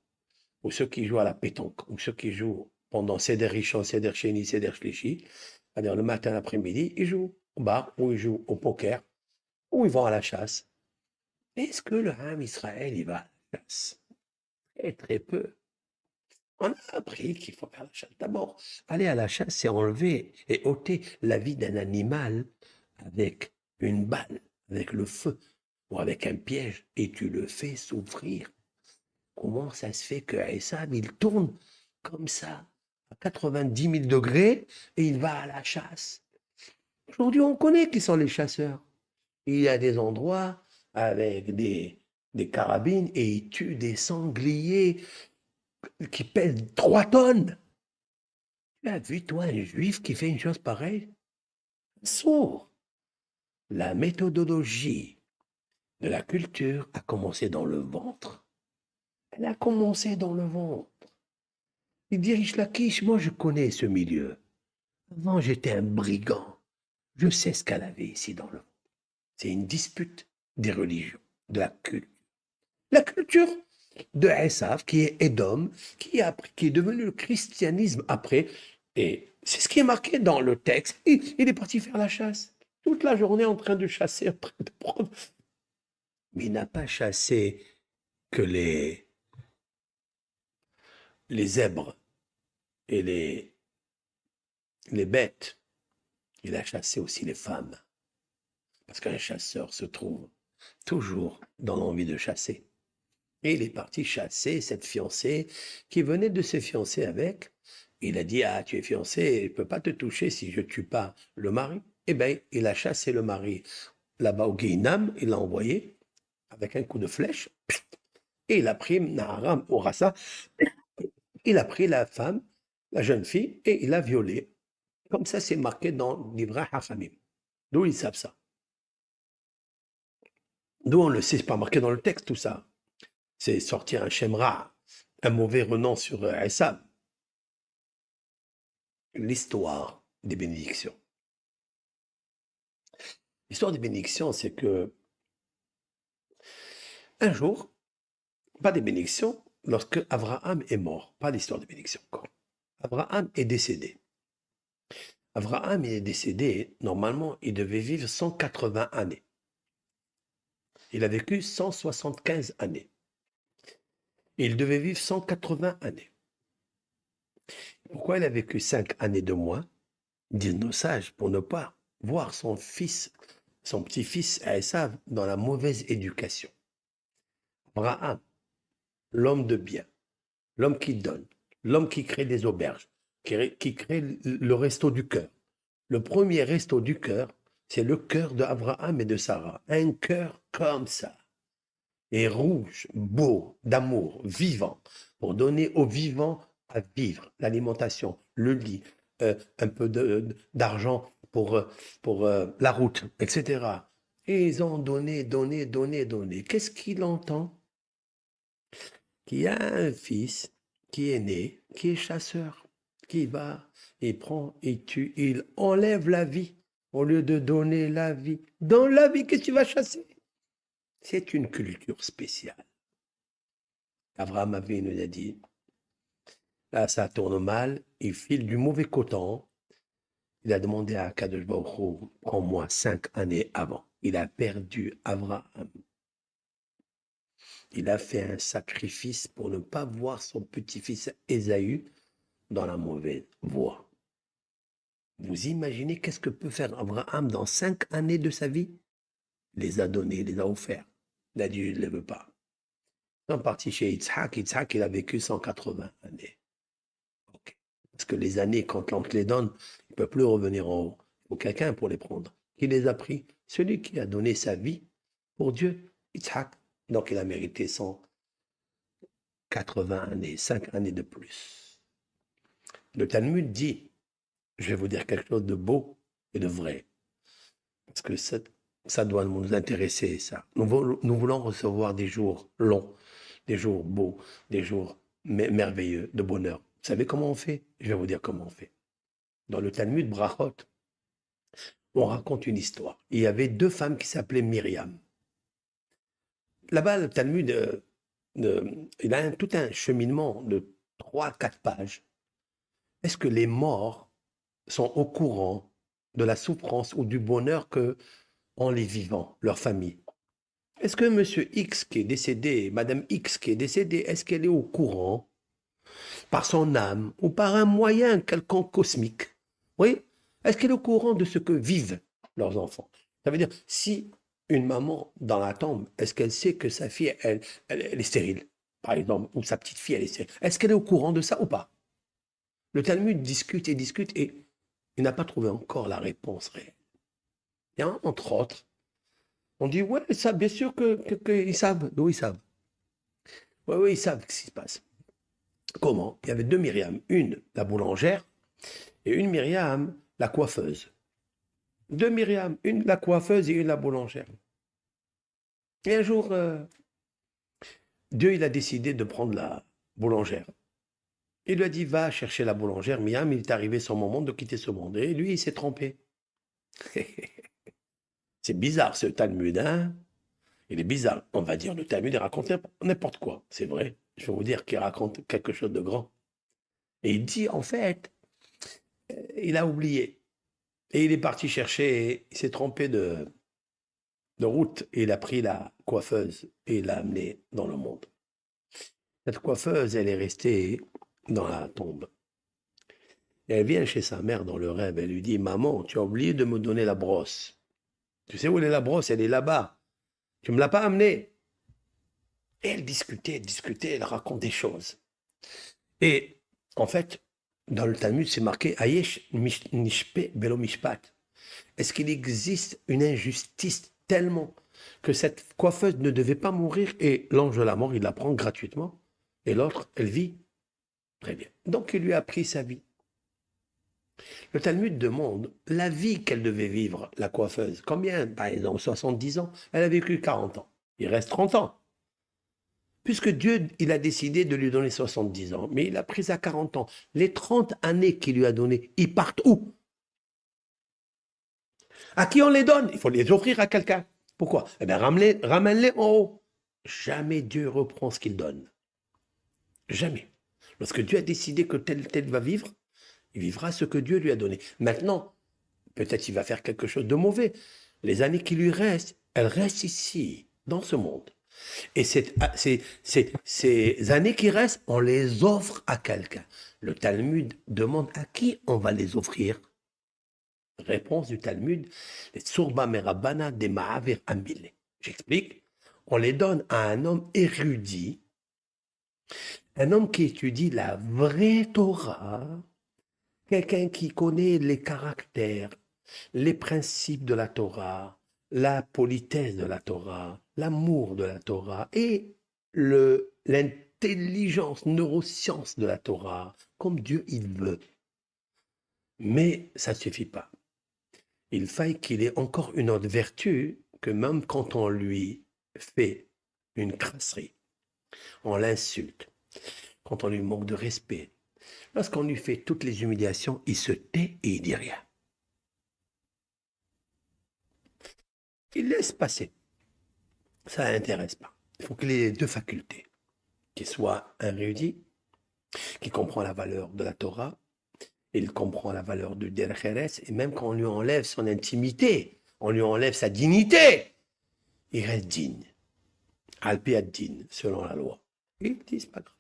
ou ceux qui jouent à la pétanque, ou ceux qui jouent pendant Seder Rishon, Seder Sheni, Seder Shlishi, c'est-à-dire le matin, l'après-midi, ils jouent au bar, ou ils jouent au poker, ou ils vont à la chasse. Est-ce que le Ham Israël, il va à la chasse? Très, très peu. On a appris qu'il faut faire la chasse. D'abord, aller à la chasse, c'est enlever et ôter la vie d'un animal avec une balle, avec le feu, ou avec un piège, et tu le fais souffrir. Comment ça se fait que Esav, il tourne comme ça, à 90 000 degrés, et il va à la chasse? Aujourd'hui, on connaît qui sont les chasseurs. Il y a des endroits avec des carabines, et ils tuent des sangliers qui pèsent 3 tonnes. Tu as vu, toi, un juif qui fait une chose pareille? Sourd. La méthodologie de la culture a commencé dans le ventre. Elle a commencé dans le ventre. Il dirige la quiche, moi je connais ce milieu. Avant j'étais un brigand. Je sais ce qu'elle avait ici dans le ventre. C'est une dispute des religions, de la culture. La culture de Esav, qui est Édom, qui est devenu le christianisme après. Et c'est ce qui est marqué dans le texte. Il est parti faire la chasse. Toute la journée en train de chasser, en train de prendre. Mais il n'a pas chassé que les zèbres et les bêtes. Il a chassé aussi les femmes. Parce qu'un chasseur se trouve toujours dans l'envie de chasser. Et il est parti chasser cette fiancée qui venait de se fiancer avec. Il a dit, ah, tu es fiancé, je ne peux pas te toucher si je ne tue pas le mari. Eh bien, il a chassé le mari là-bas au Guéinam, il l'a envoyé avec un coup de flèche, et il a pris Naharam au Rassa, il a pris la femme, la jeune fille, et il l'a violée. Comme ça, c'est marqué dans l'Ivra Hachamim. D'où ils savent ça. D'où on le sait, c'est pas marqué dans le texte tout ça. C'est sortir un Shemra, un mauvais renom sur Esav. L'histoire des bénédictions. L'histoire des bénédictions, c'est que un jour, pas des bénédictions, lorsque Abraham est mort, pas l'histoire des bénédictions encore. Abraham est décédé. Abraham est décédé, normalement, il devait vivre 180 années. Il a vécu 175 années. Il devait vivre 180 années. Pourquoi il a vécu 5 années de moins? Disent nos sages, pour ne pas voir son fils, son petit-fils Esav dans la mauvaise éducation. Abraham, l'homme de bien, l'homme qui donne, l'homme qui crée des auberges, qui crée le resto du cœur. Le premier resto du cœur, c'est le cœur d'Abraham et de Sarah. Un cœur comme ça, et rouge, beau, d'amour, vivant, pour donner aux vivants à vivre, l'alimentation, le lit, un peu d'argent pour la route, etc. Et ils ont donné, donné, donné, donné. Qu'est-ce qu'il entend? Qu'il y a un fils qui est né, qui est chasseur, qui va, il prend, il tue, il enlève la vie au lieu de donner la vie. Dans la vie, qu'est-ce que tu vas chasser? C'est une culture spéciale. Abraham nous a dit, là ça tourne mal, il file du mauvais coton. Il a demandé à Kadosh Baruch Hu, prends-moi 5 années avant. Il a perdu Abraham. Il a fait un sacrifice pour ne pas voir son petit-fils Ésaü dans la mauvaise voie. Vous imaginez qu'est-ce que peut faire Abraham dans 5 années de sa vie? Il les a donnés, il les a offerts. Il a dit, je ne les veux pas. Ils sont partis chez Yitzhak. Yitzhak, il a vécu 180 années. Okay. Parce que les années, quand l'oncle les donne, il ne peut plus revenir en haut. Il faut quelqu'un pour les prendre. Qui les a pris? Celui qui a donné sa vie pour Dieu, Yitzhak. Donc il a mérité 180 années, 5 années de plus. Le Talmud dit, je vais vous dire quelque chose de beau et de vrai. Parce que ça doit nous intéresser, ça. Nous voulons recevoir des jours longs. des jours beaux, des jours merveilleux, de bonheur. Vous savez comment on fait? Je vais vous dire comment on fait. Dans le Talmud Brachot, on raconte une histoire. Il y avait deux femmes qui s'appelaient Myriam. Là-bas, le Talmud, il a tout un cheminement de 3-4 pages. Est-ce que les morts sont au courant de la souffrance ou du bonheur que ont les vivants, leur famille? Est-ce que monsieur X qui est décédé, madame X qui est décédée, est-ce qu'elle est au courant par son âme ou par un moyen quelconque cosmique? Oui? Est-ce qu'elle est au courant de ce que vivent leurs enfants? Ça veut dire, si une maman dans la tombe, est-ce qu'elle sait que sa fille, elle est stérile, par exemple, ou sa petite fille, elle est stérile? Est-ce qu'elle est au courant de ça ou pas? Le Talmud discute et il n'a pas trouvé encore la réponse réelle. Il y a, entre autres, on dit, ouais, ça, bien sûr qu'ils savent. D'où ils savent? Oui, ils savent ce qui se passe. Comment? Il y avait deux Myriam, une la boulangère et une Myriam la coiffeuse. Deux Myriam, une la coiffeuse et une la boulangère. Et un jour, Dieu il a décidé de prendre la boulangère. Il lui a dit, va chercher la boulangère. Myriam, il est arrivé son moment de quitter ce monde. Et lui, il s'est trompé. C'est bizarre ce Talmud, hein? Il est bizarre. On va dire, le Talmud, il raconte n'importe quoi. C'est vrai. Je vais vous dire qu'il raconte quelque chose de grand. Et il dit, en fait, il a oublié. Et il est parti chercher, il s'est trompé de route, et il a pris la coiffeuse et il l'a amenée dans le monde. Cette coiffeuse, elle est restée dans la tombe. Et elle vient chez sa mère dans le rêve, elle lui dit, maman, tu as oublié de me donner la brosse. Tu sais où est la brosse? Elle est là-bas. Tu ne me l'as pas amenée. Et elle discutait, elle raconte des choses. Et en fait, dans le Talmud, c'est marqué Ayesh nishpe belo mishpat. Est-ce qu'il existe une injustice tellement que cette coiffeuse ne devait pas mourir et l'ange de la mort, il la prend gratuitement et l'autre, elle vit très bien. Donc, il lui a pris sa vie. Le Talmud demande la vie qu'elle devait vivre, la coiffeuse. Combien? Par exemple, 70 ans. Elle a vécu 40 ans. Il reste 30 ans. Puisque Dieu, il a décidé de lui donner 70 ans, mais il a pris à 40 ans. Les 30 années qu'il lui a données, ils partent où? À qui on les donne? Il faut les offrir à quelqu'un. Pourquoi? Eh bien, ramène-les en haut. Jamais Dieu reprend ce qu'il donne. Jamais. Lorsque Dieu a décidé que tel va vivre, il vivra ce que Dieu lui a donné. Maintenant, peut-être il va faire quelque chose de mauvais. Les années qui lui restent, elles restent ici, dans ce monde. Et ces années qui restent, on les offre à quelqu'un. Le Talmud demande à qui on va les offrir. Réponse du Talmud, les Tsurba Merabana de Ma'avir Ambile. J'explique. On les donne à un homme érudit, un homme qui étudie la vraie Torah, quelqu'un qui connaît les caractères, les principes de la Torah, la politesse de la Torah, l'amour de la Torah et l'intelligence, neuroscience de la Torah, comme Dieu il veut. Mais ça ne suffit pas. Il faille qu'il ait encore une autre vertu que même quand on lui fait une crasserie, on l'insulte, quand on lui manque de respect, lorsqu'on lui fait toutes les humiliations, il se tait et il dit rien. Il laisse passer. Ça ne l'intéresse pas. Il faut qu'il ait les deux facultés. Qu'il soit un érudit, qui comprend la valeur de la Torah, il comprend la valeur du Derech, et même quand on lui enlève son intimité, on lui enlève sa dignité, il reste digne. Alpi ad-din, selon la loi. Il dit, c'est pas grave.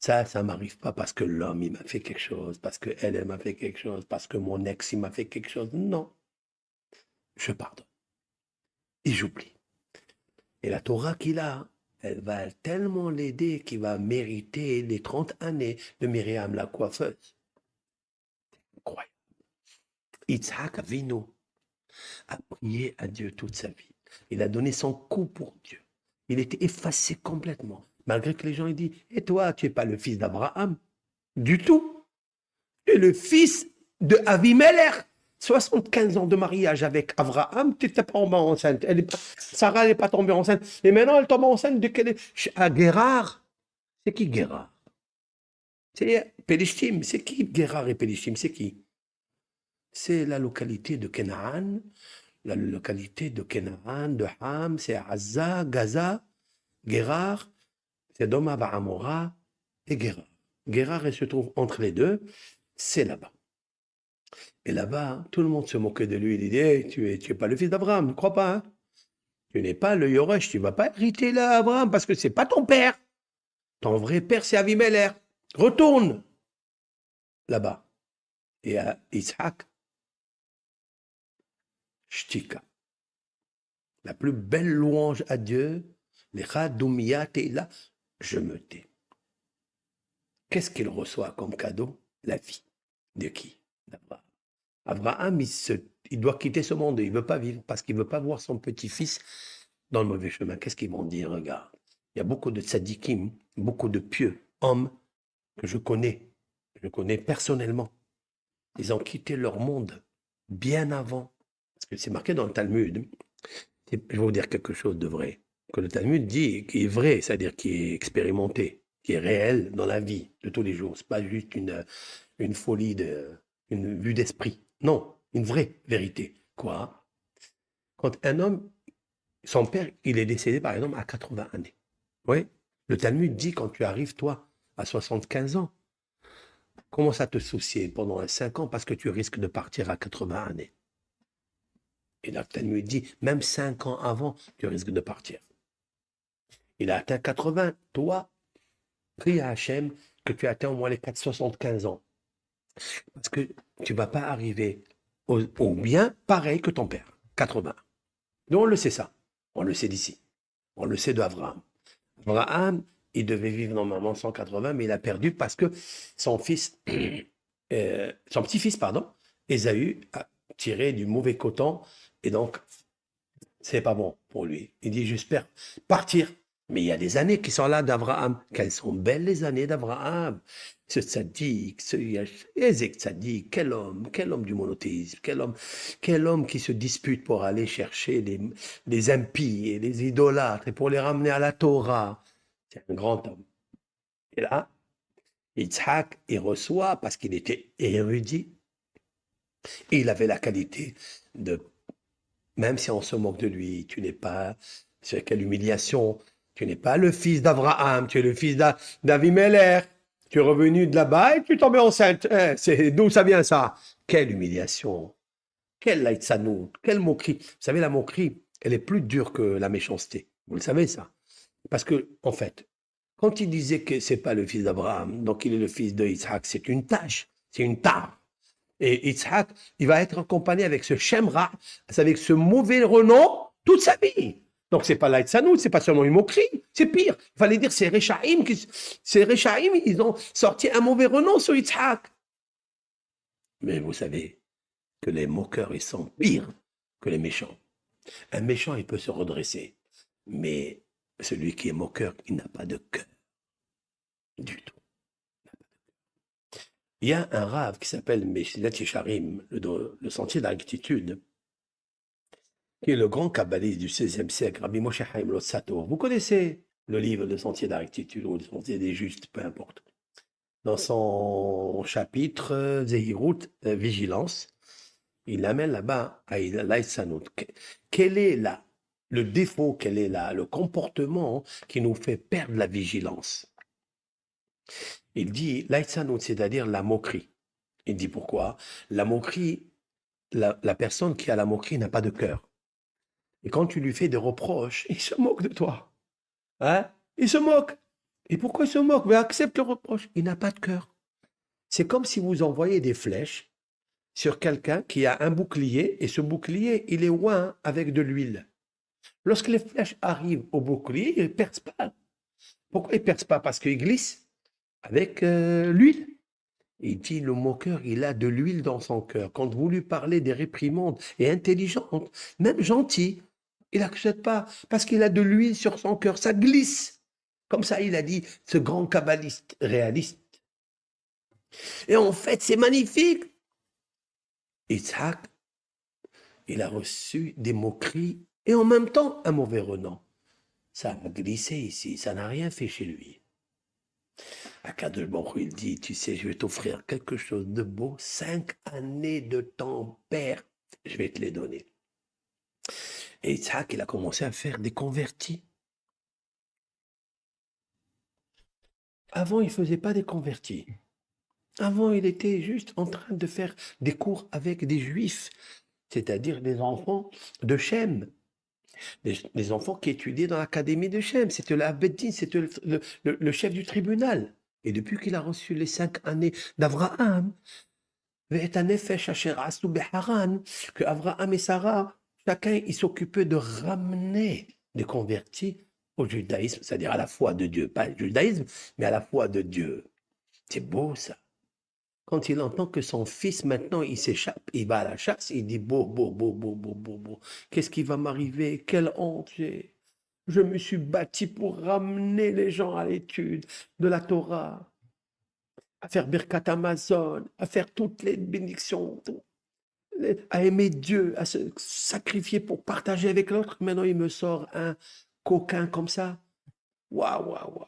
Ça ne m'arrive pas parce que l'homme, il m'a fait quelque chose, parce qu'elle, elle m'a fait quelque chose, parce que mon ex, il m'a fait quelque chose. Non. Je pardonne. Et j'oublie. Et la Torah qu'il a, elle va tellement l'aider qu'il va mériter les 30 années de Myriam, la coiffeuse. Incroyable. Yitzhak Avinu a prié à Dieu toute sa vie. Il a donné son coup pour Dieu. Il était effacé complètement. Malgré que les gens aient dit, et toi, tu n'es pas le fils d'Abraham? Du tout. Tu es le fils de Avimelech. 75 ans de mariage avec Abraham, tu n'étais pas tombée enceinte. Sarah n'est pas tombée enceinte. Et maintenant, elle tombe enceinte de quel... À Guérard. C'est qui Guérard? C'est Pélishtim. C'est qui Guérard et Pélishtim? C'est qui? C'est la localité de Canaan. La localité de Canaan, de Ham, c'est Azza, Gaza, Guérard, c'est Doma, Bahamora et Guérard. Guérard, elle se trouve entre les deux, c'est là-bas. Et là-bas, tout le monde se moquait de lui. Il disait, hey, tu es pas le fils d'Abraham, ne crois pas. Hein? Tu n'es pas le Yoresh, tu ne vas pas hériter là, Abraham, parce que c'est pas ton père. Ton vrai père, c'est Avimelech. Retourne là-bas. Et à Isaac, Shtika. La plus belle louange à Dieu, les Radoumia Teila, je me tais. Qu'est-ce qu'il reçoit comme cadeau? La vie. De qui? D'Abraham. Abraham, il doit quitter ce monde, il ne veut pas vivre parce qu'il ne veut pas voir son petit-fils dans le mauvais chemin. Qu'est-ce qu'ils vont dire? Regarde, il y a beaucoup de tzadikim, beaucoup de pieux hommes que je connais personnellement. Ils ont quitté leur monde bien avant. Parce que c'est marqué dans le Talmud. Je vais vous dire quelque chose de vrai. Que le Talmud dit qui est vrai, c'est-à-dire qui est expérimenté, qui est réel dans la vie de tous les jours. Ce n'est pas juste une folie, une vue d'esprit. Non, une vraie vérité. Quoi? Quand un homme, son père, il est décédé par exemple à 80 années. Oui, le Talmud dit quand tu arrives, toi, à 75 ans, commence à te soucier pendant 5 ans parce que tu risques de partir à 80 années. Et là, le Talmud dit, même 5 ans avant, tu risques de partir. Il a atteint 80, toi, prie à Hachem que tu atteins au moins les 75 ans. Parce que tu ne vas pas arriver au bien pareil que ton père, 80. Nous, on le sait ça. On le sait d'ici. On le sait d'Abraham. Abraham, il devait vivre normalement 180, mais il a perdu parce que son fils, son petit-fils, pardon, Ésaü, a tiré du mauvais coton et donc c'est pas bon pour lui. Il dit j'espère partir. Mais il y a des années qui sont là d'Abraham. Quelles sont belles les années d'Abraham. Ce tzaddik, ce Ezek tzaddik, quel homme du monothéisme, quel homme qui se dispute pour aller chercher les impies et les idolâtres et pour les ramener à la Torah. C'est un grand homme. Et là, Yitzhak, il reçoit parce qu'il était érudit. Et il avait la qualité de, même si on se moque de lui, tu n'es pas, c'est quelle humiliation, tu n'es pas le fils d'Abraham, tu es le fils d'Avimelech. Tu es revenu de là-bas et tu es tombé enceinte. C'est d'où ça vient ça? Quelle humiliation. Quelle laïtsanout, quelle moquerie. Vous savez, la moquerie, elle est plus dure que la méchanceté. Vous le savez ça? Parce que, en fait, quand il disait que c'est pas le fils d'Abraham, donc il est le fils de Yitzhak, c'est une tâche, c'est une tare. Et Yitzhak, il va être accompagné avec ce Shemra, avec ce mauvais renom, toute sa vie. Donc c'est pas l'Aïtsanout, c'est pas seulement une moquerie, c'est pire. Il fallait dire c'est Rechaim, ils ont sorti un mauvais renom sur Yitzhak. Mais vous savez que les moqueurs, ils sont pires que les méchants. Un méchant, il peut se redresser, mais celui qui est moqueur, il n'a pas de cœur du tout. Il y a un rave qui s'appelle Meshilat Yesharim, le sentier de la rectitude, qui est le grand kabbaliste du XVIe siècle, Rabbi Moshe Chaim Lotsato. Vous connaissez le livre Le Sentier de la rectitude ou Le Sentier des justes, peu importe. Dans son chapitre Zehirut, vigilance, il amène là-bas à l'Aïsanout. Quel est le défaut, quel est le comportement qui nous fait perdre la vigilance? Il dit l'Aïsanout, c'est-à-dire la moquerie. Il dit pourquoi? La moquerie, la personne qui a la moquerie n'a pas de cœur. Et quand tu lui fais des reproches, il se moque de toi. Hein? Il se moque. Et pourquoi il se moque? Mais accepte le reproche. Il n'a pas de cœur. C'est comme si vous envoyez des flèches sur quelqu'un qui a un bouclier, et ce bouclier, il est oint avec de l'huile. Lorsque les flèches arrivent au bouclier, il ne perce pas. Pourquoi il ne perce pas? Parce qu'il glisse avec l'huile. Il dit, le moqueur, il a de l'huile dans son cœur. Quand vous lui parlez des réprimandes et intelligentes, même gentilles, il n'accepte pas parce qu'il a de l'huile sur son cœur. Ça glisse. Comme ça, il a dit, ce grand kabbaliste réaliste. Et en fait, c'est magnifique. Yitzhak, il a reçu des moqueries et en même temps un mauvais renom. Ça a glissé ici, ça n'a rien fait chez lui. Akadosh Baruch Hu, il dit, tu sais, je vais t'offrir quelque chose de beau, 5 années de temps perte, je vais te les donner. Et Yitzhak, il a commencé à faire des convertis. Avant, il ne faisait pas des convertis. Avant, il était juste en train de faire des cours avec des juifs, c'est-à-dire des enfants de Shem, des enfants qui étudiaient dans l'académie de Shem. C'était l'Abeddin, c'était le chef du tribunal. Et depuis qu'il a reçu les 5 années d'Abraham, que Abraham et Sarah, chacun, il s'occupait de ramener des convertis au judaïsme, c'est-à-dire à la foi de Dieu, pas le judaïsme, mais à la foi de Dieu. C'est beau ça. Quand il entend que son fils, maintenant, il s'échappe, il va à la chasse, il dit, beau, qu'est-ce qui va m'arriver? Quelle honte j'ai. Je me suis bâti pour ramener les gens à l'étude de la Torah, à faire Birkat Amazon, à faire toutes les bénédictions, à aimer Dieu, à se sacrifier pour partager avec l'autre. Maintenant, il me sort un coquin comme ça. Waouh.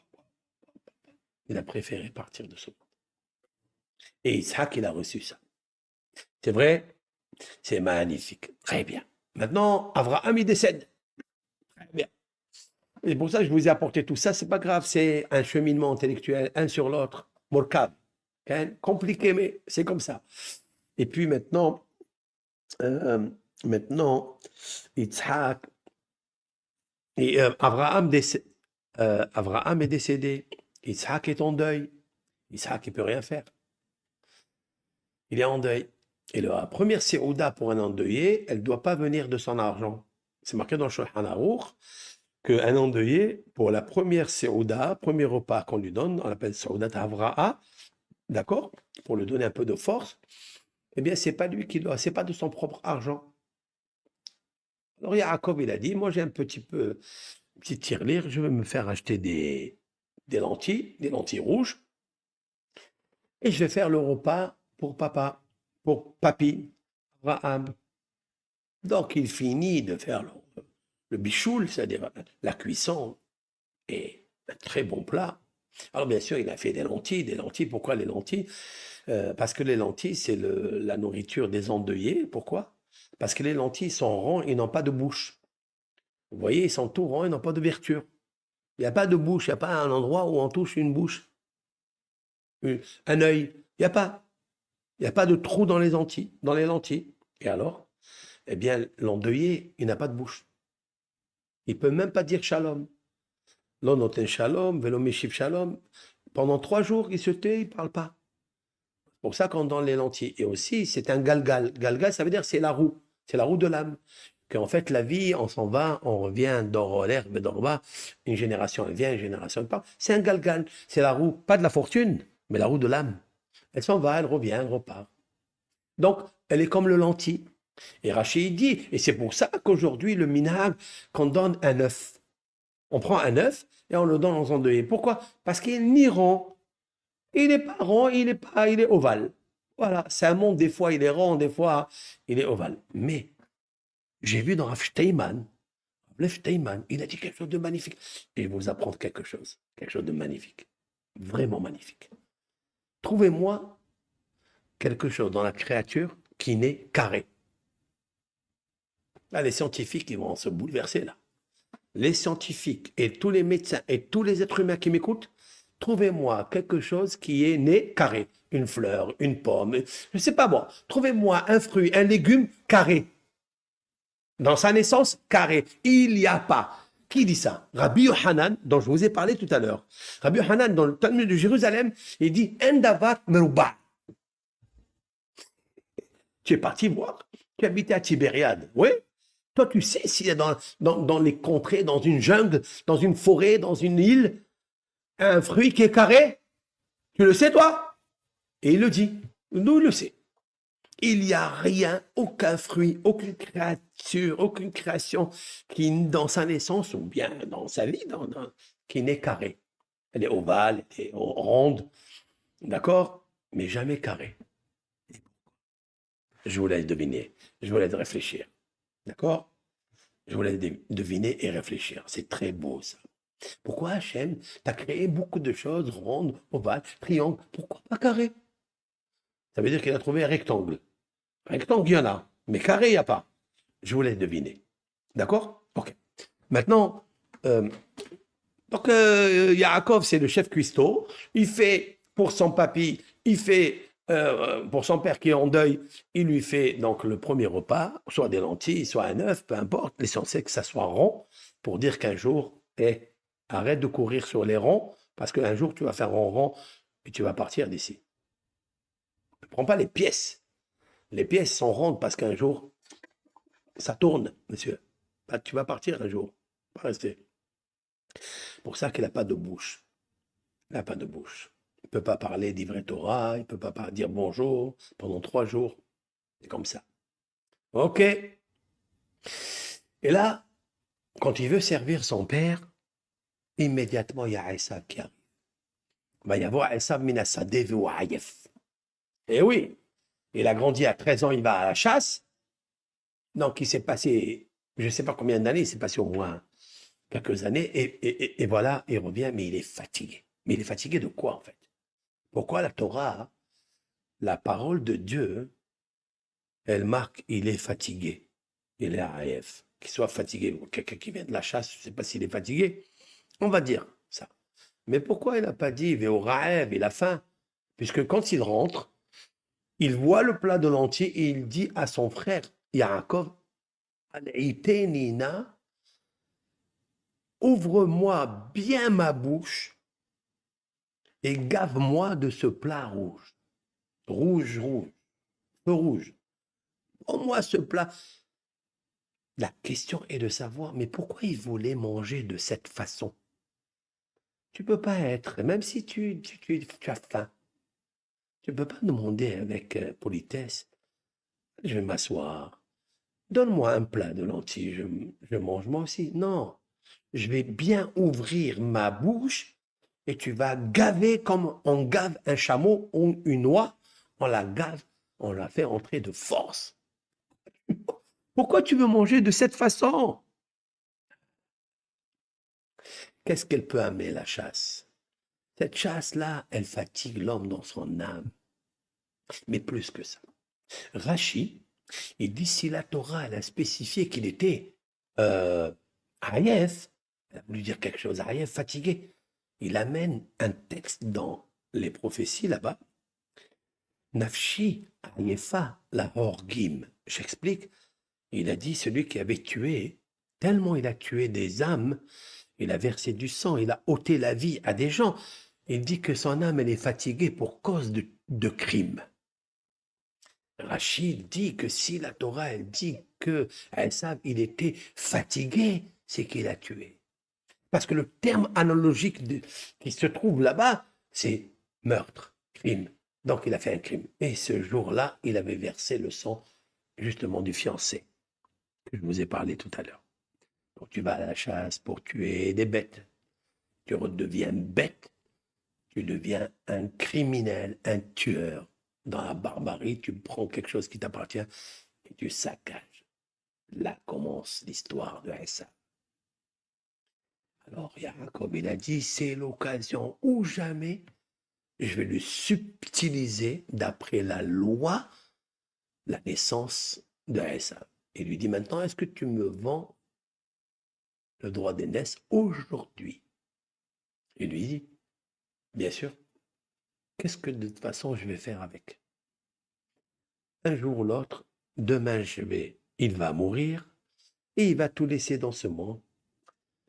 Il a préféré partir de ce monde. Et Isaac, il a reçu ça. C'est vrai, c'est magnifique. Très bien. Maintenant, Abraham, il décède. Très bien. Et pour ça, je vous ai apporté tout ça. C'est pas grave, c'est un cheminement intellectuel, un sur l'autre. Morkab. Compliqué, mais c'est comme ça. Et puis maintenant, Yitzhak, et Abraham est décédé. Yitzhak est en deuil. Yitzhak, il ne peut rien faire. Il est en deuil. Et la première séouda pour un endeuillé, elle ne doit pas venir de son argent. C'est marqué dans le Shulchan Aruch qu'un endeuillé, pour la première séouda, premier repas qu'on lui donne, on l'appelle séoudat Havra'a, d'accord, pour lui donner un peu de force, eh bien, c'est pas lui qui doit, c'est pas de son propre argent. Alors Yaakov, il a dit, moi j'ai un petit tirelire, je vais me faire acheter des lentilles rouges, et je vais faire le repas pour papa, pour papy, Abraham. Donc il finit de faire le bichoul, c'est-à-dire la cuisson, et un très bon plat. Alors bien sûr, il a fait des lentilles. Pourquoi les lentilles? Parce que les lentilles, c'est la nourriture des endeuillés. Pourquoi? Parce que les lentilles sont ronds, ils n'ont pas de bouche. Vous voyez, ils sont tout ronds, ils n'ont pas d'ouverture. Il n'y a pas de bouche, il n'y a pas un endroit où on touche une bouche, un œil. Il n'y a pas. Il n'y a pas de trou dans les lentilles. Et alors? Eh bien, l'endeuillé, il n'a pas de bouche. Il ne peut même pas dire shalom. Lo noten shalom, velo meshiv shalom. Pendant 3 jours, il se tait, il ne parle pas. C'est pour ça qu'on donne les lentilles. Et aussi, c'est un galgal. Galgal, ça veut dire c'est la roue. C'est la roue de l'âme. Qu'en fait, la vie, on s'en va, on revient dans l'herbe, d'en bas. Une génération, elle vient, une génération, elle part. C'est un galgal. C'est la roue, pas de la fortune, mais la roue de l'âme. Elle s'en va, elle revient, elle repart. Donc, elle est comme le lentille. Et Rachid dit, et c'est pour ça qu'aujourd'hui, le minhag, qu'on donne un œuf. On prend un œuf et on le donne aux endeuillés. Pourquoi? Parce qu'il n'est ni rond, il n'est pas rond, il est ovale. Voilà, c'est un monde, des fois il est rond, des fois il est ovale. Mais j'ai vu dans Rav Steinman, il a dit quelque chose de magnifique. Et je vais vous apprendre quelque chose de magnifique, vraiment magnifique. Trouvez-moi quelque chose dans la créature qui n'est carré. Là, les scientifiques, ils vont se bouleverser là. Les scientifiques et tous les médecins et tous les êtres humains qui m'écoutent, trouvez-moi quelque chose qui est né carré. Une fleur, une pomme, je ne sais pas moi. Trouvez-moi un fruit, un légume carré. Dans sa naissance, carré. Il n'y a pas. Qui dit ça? Rabbi Yohanan, dont je vous ai parlé tout à l'heure. Rabbi Yohanan, dans le Talmud de Jérusalem, il dit « Endavat meruba ». Tu es parti voir. Tu habitais à Tibériade. Oui. Toi, tu sais s'il y a dans les contrées, dans une jungle, dans une forêt, dans une île, un fruit qui est carré? Tu le sais, toi? Et il le dit. Nous, il le sait. Il n'y a rien, aucun fruit, aucune créature, aucune création qui, dans sa naissance ou bien dans sa vie, qui n'est carré. Elle est ovale, elle est ronde, d'accord? Mais jamais carrée. Je vous laisse deviner. Je vous laisse réfléchir. D'accord? Je vous laisse deviner et réfléchir. C'est très beau, ça. Pourquoi Hachem t'a créé beaucoup de choses, rondes, ovales, triangles? Pourquoi pas carré? Ça veut dire qu'il a trouvé un rectangle. Rectangle, il y en a. Mais carré, il n'y a pas. Je vous laisse deviner. D'accord? Ok. Maintenant, euh, Yaakov, c'est le chef cuistot. Il fait pour son papy, il fait pour son père qui est en deuil, il lui fait donc le premier repas, soit des lentilles, soit un œuf, peu importe. L'essentiel que ça soit rond pour dire qu'un jour, arrête de courir sur les ronds parce qu'un jour tu vas faire rond et tu vas partir d'ici. Ne prends pas les pièces. Les pièces sont rondes parce qu'un jour, ça tourne, monsieur. Bah, tu vas partir un jour, pas rester. Pour ça qu'il n'a pas de bouche. Il n'a pas de bouche. Il ne peut pas parler d'ivret Torah, il ne peut pas dire bonjour pendant 3 jours. C'est comme ça. Ok. Et là, quand il veut servir son père, immédiatement, il y a Esav qui arrive. Il va y avoir Esav Minasadeh ou Ayef. Et oui, il a grandi à 13 ans, il va à la chasse. Donc, il s'est passé, je ne sais pas combien d'années, il s'est passé au moins quelques années. Et voilà, il revient, mais il est fatigué. Mais il est fatigué de quoi, en fait? Pourquoi la Torah, la parole de Dieu, elle marque, il est fatigué. Il est AF. Qu'il soit fatigué. Quelqu'un qui vient de la chasse, je ne sais pas s'il est fatigué. On va dire ça. Mais pourquoi il n'a pas dit, il est au Raëv, il a faim? Puisque quand il rentre, il voit le plat de lentilles et il dit à son frère, Yaakov, Nina, ouvre-moi bien ma bouche et gave-moi de ce plat rouge. Rouge, rouge, feu rouge. Donne-moi ce plat. La question est de savoir, mais pourquoi il voulait manger de cette façon? Tu peux pas être, même si tu as faim, tu peux pas demander avec politesse, je vais m'asseoir, donne-moi un plat de lentilles, je mange moi aussi. Non, je vais bien ouvrir ma bouche et tu vas gaver comme on gave un chameau ou une oie, on la gave, on la fait entrer de force. Pourquoi tu veux manger de cette façon? Qu'est-ce qu'elle peut amener, la chasse? Cette chasse-là, elle fatigue l'homme dans son âme. Mais plus que ça. Rachi, il dit si la Torah, elle a spécifié qu'il était Ariev, elle a voulu dire quelque chose, Ariev, fatigué. Il amène un texte dans les prophéties là-bas. Nafshi, Ariefa, la Horgim. J'explique. Il a dit celui qui avait tué, tellement il a tué des âmes, il a versé du sang, il a ôté la vie à des gens. Il dit que son âme, elle est fatiguée pour cause de crimes. Rachid dit que si la Torah, elle dit que Esav, il était fatigué, c'est qu'il a tué. Parce que le terme analogique qui se trouve là-bas, c'est meurtre, crime. Donc il a fait un crime. Et ce jour-là, il avait versé le sang justement du fiancé, que je vous ai parlé tout à l'heure. Donc tu vas à la chasse pour tuer des bêtes. Tu redeviens bête, tu deviens un criminel, un tueur. Dans la barbarie, tu prends quelque chose qui t'appartient et tu saccages. Là commence l'histoire de Issa. Alors Yaakov, il a dit, c'est l'occasion ou jamais, je vais le subtiliser d'après la loi, la naissance de Issa. Il lui dit maintenant, est-ce que tu me vends le droit d'aînesse aujourd'hui? Il lui dit, bien sûr, qu'est-ce que de toute façon je vais faire avec? Un jour ou l'autre, demain il va mourir et il va tout laisser dans ce monde.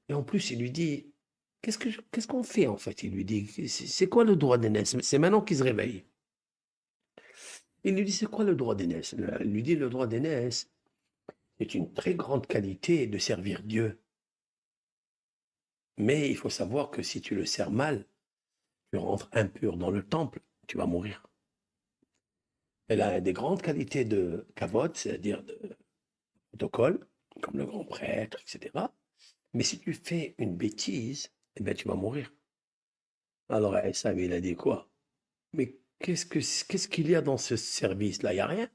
Et en plus, il lui dit, qu'est-ce qu'on fait en fait? Il lui dit, c'est quoi le droit d'aînesse? C'est maintenant qu'il se réveille. Il lui dit, c'est quoi le droit d'aînesse? Il lui dit, le droit d'aînesse, c'est une très grande qualité de servir Dieu. Mais il faut savoir que si tu le sers mal, tu rentres impur dans le temple, tu vas mourir. Elle a des grandes qualités de kavod, c'est-à-dire de protocole, comme le grand prêtre, etc. Mais si tu fais une bêtise, eh bien, tu vas mourir. Alors, Esav, il a dit quoi? Mais qu'est-ce qu'il y a dans ce service-là? Il n'y a rien.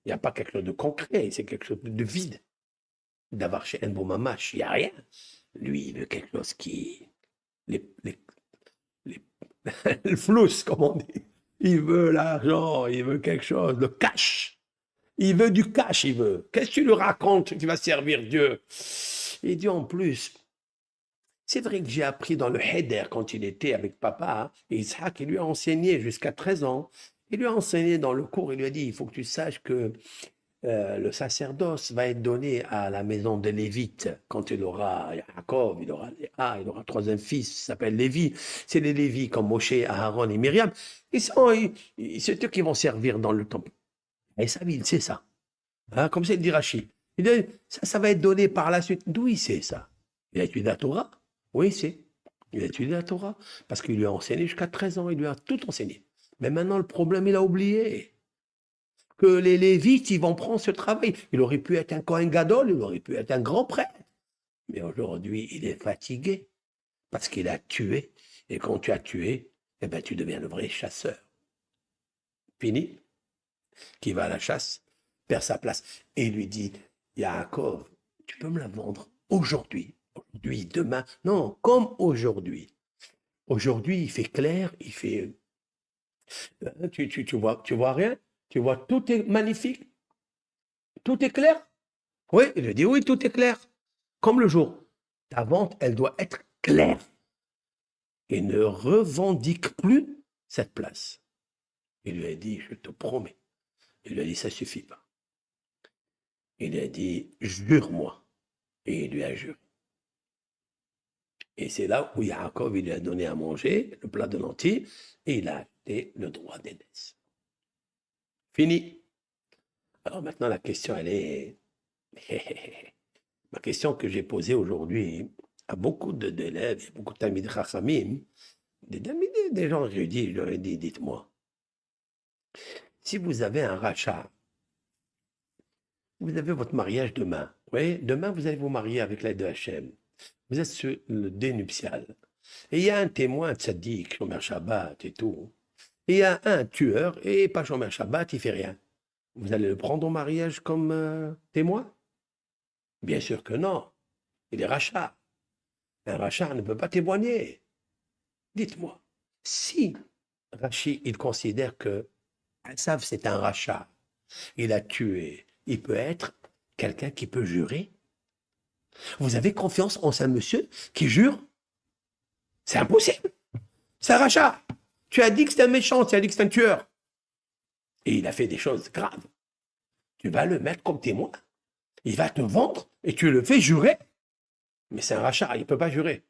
Il n'y a pas quelque chose de concret, c'est quelque chose de vide. D'avoir chez Enbo Mamash, il n'y a rien. Lui, il veut quelque chose qui. Les- le flous, comme on dit. Il veut l'argent, il veut quelque chose, le cash. Il veut du cash, il veut. Qu'est-ce que tu lui racontes qui va servir Dieu? Il dit en plus, c'est vrai que j'ai appris dans le Heder quand il était avec papa, hein, et Isaac, il lui a enseigné jusqu'à 13 ans. Il lui a enseigné dans le cours, il lui a dit, il faut que tu saches que le sacerdoce va être donné à la maison des Lévites quand il aura Jacob, il aura Léa, il aura troisième fils, qui s'appelle Lévi. C'est les Lévis comme Moshe, Aaron et Myriam. C'est eux qui vont servir dans le temple. Et ça, il sait ça. Hein, comme c'est le dit Rachid. Il dit, ça va être donné par la suite. D'où il sait ça? Il a étudié la Torah? Oui, il sait. Il a étudié la Torah. Parce qu'il lui a enseigné jusqu'à 13 ans. Il lui a tout enseigné. Mais maintenant, le problème, il a oublié que les Lévites, ils vont prendre ce travail. Il aurait pu être un Kohen Gadol, il aurait pu être un grand prêtre. Mais aujourd'hui, il est fatigué parce qu'il a tué. Et quand tu as tué, eh ben, tu deviens le vrai chasseur. Fini. Qui va à la chasse, perd sa place. Et il lui dit, Yaakov, tu peux me la vendre aujourd'hui, aujourd'hui, demain. Non, comme aujourd'hui. Aujourd'hui, il fait clair, il fait... tu vois rien? Tu vois, tout est magnifique? Tout est clair? Oui, il lui dit, oui, tout est clair. Comme le jour. Ta vente, elle doit être claire. Et ne revendique plus cette place. Il lui a dit, je te promets. Il lui a dit, ça suffit pas. Il lui a dit, jure-moi. Et il lui a juré. Et c'est là où Yaakov, il lui a donné à manger le plat de lentilles et il a acheté le droit d'aînesse. Fini. Alors maintenant, la question, elle est... Ma question que j'ai posée aujourd'hui à beaucoup d'élèves, et beaucoup d'amis de Chachamim, des gens érudits, je leur ai dit, dites-moi, si vous avez un rachat, vous avez votre mariage demain, oui, demain vous allez vous marier avec l'aide de Hachem, vous êtes sur le dénuptial, et il y a un témoin tzaddik, Shomer Shabbat et tout, et il y a un tueur, et pas Shomer Shabbat, il fait rien. Vous allez le prendre au mariage comme témoin? Bien sûr que non. Il est rachat. Un rachat ne peut pas témoigner. Dites-moi, si Rachid, il considère que Asaf, c'est un rachat, il a tué, il peut être quelqu'un qui peut jurer. Vous avez confiance en ce monsieur qui jure? C'est impossible. C'est un rachat. Tu as dit que c'est un méchant, tu as dit que c'est un tueur. Et il a fait des choses graves. Tu vas le mettre comme témoin. Il va te vendre et tu le fais jurer. Mais c'est un rachat, il ne peut pas jurer.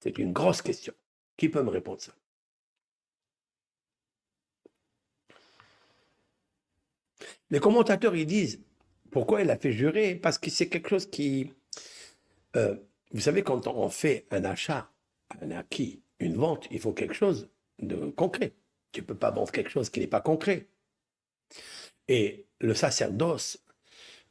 C'est une grosse question. Qui peut me répondre ça? Les commentateurs, ils disent, pourquoi il a fait jurer? Parce que c'est quelque chose qui... euh, vous savez, quand on fait un achat, un acquis, une vente, il faut quelque chose de concret. Tu ne peux pas vendre quelque chose qui n'est pas concret. Et le sacerdoce,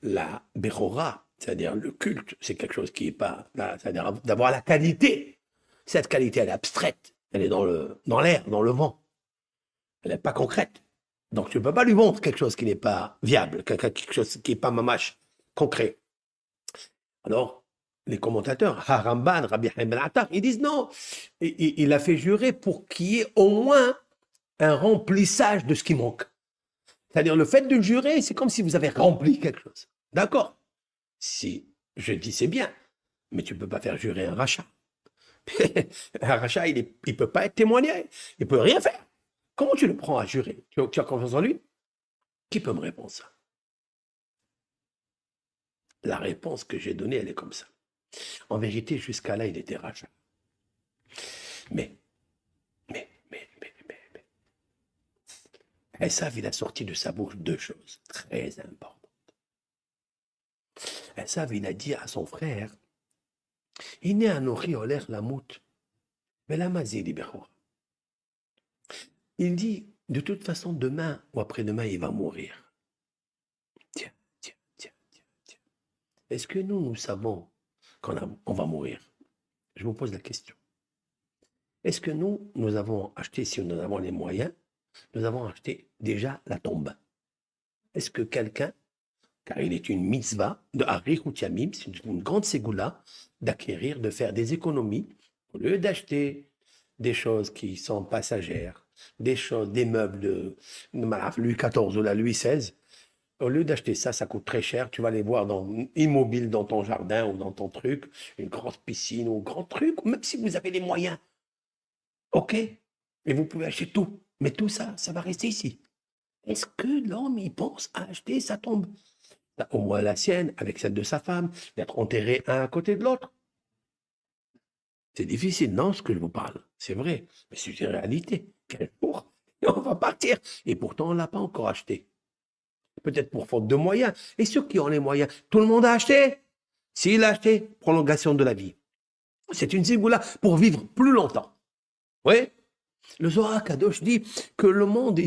la bérora, c'est-à-dire le culte, c'est quelque chose qui n'est pas... C'est-à-dire d'avoir la qualité. Cette qualité, elle est abstraite. Elle est dans l'air, dans le vent. Elle n'est pas concrète. Donc tu ne peux pas lui vendre quelque chose qui n'est pas viable, quelque chose qui n'est pas mamache, concret. Alors, les commentateurs, Haramban, Rabbi Haim Ben Attar, ils disent non, il a fait jurer pour qu'il y ait au moins un remplissage de ce qui manque. C'est-à-dire le fait de jurer, c'est comme si vous avez rempli quelque chose. D'accord? Si je dis c'est bien, mais tu ne peux pas faire jurer un rachat. Un rachat, il ne peut pas être témoigné, il ne peut rien faire. Comment tu le prends à jurer? Tu as confiance en lui? Qui peut me répondre ça? La réponse que j'ai donnée, elle est comme ça. En vérité, jusqu'à là, il était rachat. Mais, mais, Esav, il a sorti de sa bouche deux choses très importantes. Esav, il a dit à son frère, Iné anochi oler lamut, velamazi libero. Il dit, de toute façon, demain ou après-demain, il va mourir. Tiens, tiens, tiens, tiens, tiens. Est-ce que nous savons qu'on va mourir? Je vous pose la question. Est-ce que nous avons acheté, si nous avons les moyens, nous avons acheté déjà la tombe? est-ce que quelqu'un, car il est une mitzvah de Harich ou Tiamim, c'est une grande ségoula, d'acquérir, de faire des économies, au lieu d'acheter des choses qui sont passagères, des choses, des meubles de Louis XIV ou la Louis XVI, au lieu d'acheter ça, ça coûte très cher, tu vas les voir immobile dans ton jardin ou dans ton truc, une grande piscine ou un grand truc, même si vous avez les moyens, ok, et vous pouvez acheter tout, mais tout ça, ça va rester ici. Est-ce que l'homme, il pense à acheter sa tombe? Au moins la sienne, avec celle de sa femme, d'être enterrés un à côté de l'autre. C'est difficile, non, ce que je vous parle. C'est vrai, mais c'est une réalité. Quel jour, et on va partir. Et pourtant, on ne l'a pas encore acheté. Peut-être pour faute de moyens. Et ceux qui ont les moyens, tout le monde a acheté. S'il a acheté, prolongation de la vie. C'est une zigoula pour vivre plus longtemps. Oui. Le Zohar Kadosh dit que le monde,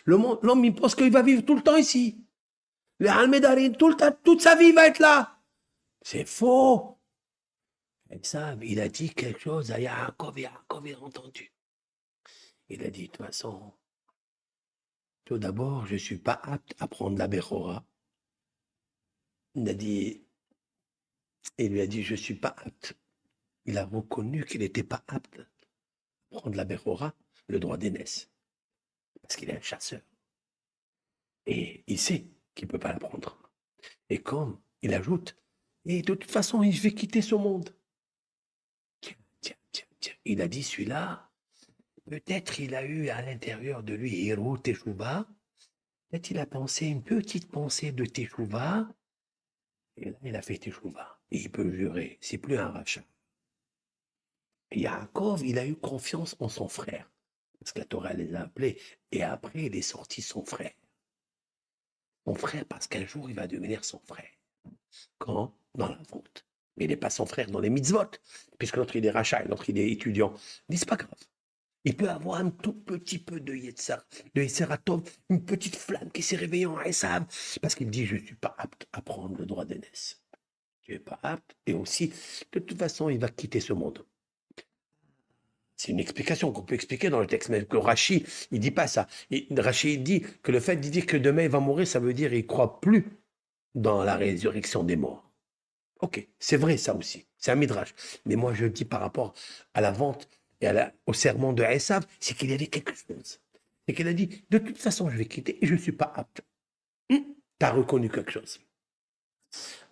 l'homme, il pense qu'il va vivre tout le temps ici. Le Almedarin, toute sa vie va être là. C'est faux. Et ça, il a dit quelque chose à Yaakov, et Yaakov a entendu. Il a dit, de toute façon, tout d'abord, je ne suis pas apte à prendre la Bechora. Il lui a dit, je ne suis pas apte. Il a reconnu qu'il n'était pas apte à prendre la Bechora, le droit d'aînesse. Parce qu'il est un chasseur. Et il sait qu'il ne peut pas la prendre. Et comme il ajoute, et de toute façon, je vais quitter ce monde. Tiens. Il a dit, celui-là, peut-être il a eu à l'intérieur de lui, Héros Teshuvah, peut-être il a pensé une petite pensée de Teshuvah, et là, il a fait Teshuvah. Et il peut jurer, c'est plus un rachat. Et Yaakov, il a eu confiance en son frère, parce que la Torah les a appelés, et après, il est sorti son frère. Son frère, parce qu'un jour, il va devenir son frère. Quand? Dans la vente. Mais il n'est pas son frère dans les mitzvot, puisque l'autre, il est rachat, et l'autre, il est étudiant. Mais c'est pas grave. Il peut avoir un tout petit peu de Yetzeratov, une petite flamme qui s'est réveillée en Esav, parce qu'il dit, je ne suis pas apte à prendre le droit d'aînesse. Tu n'es pas apte, et aussi, de toute façon, il va quitter ce monde. C'est une explication qu'on peut expliquer dans le texte, mais que Rashi, il dit pas ça. Rashi, il dit que le fait de dire que demain il va mourir, ça veut dire qu'il ne croit plus dans la résurrection des morts. Ok, c'est vrai ça aussi, c'est un midrash. Mais moi je dis par rapport à la vente et au serment de Esav, c'est qu'il y avait quelque chose. C'est qu'il a dit, de toute façon je vais quitter et je ne suis pas apte. Tu as reconnu quelque chose.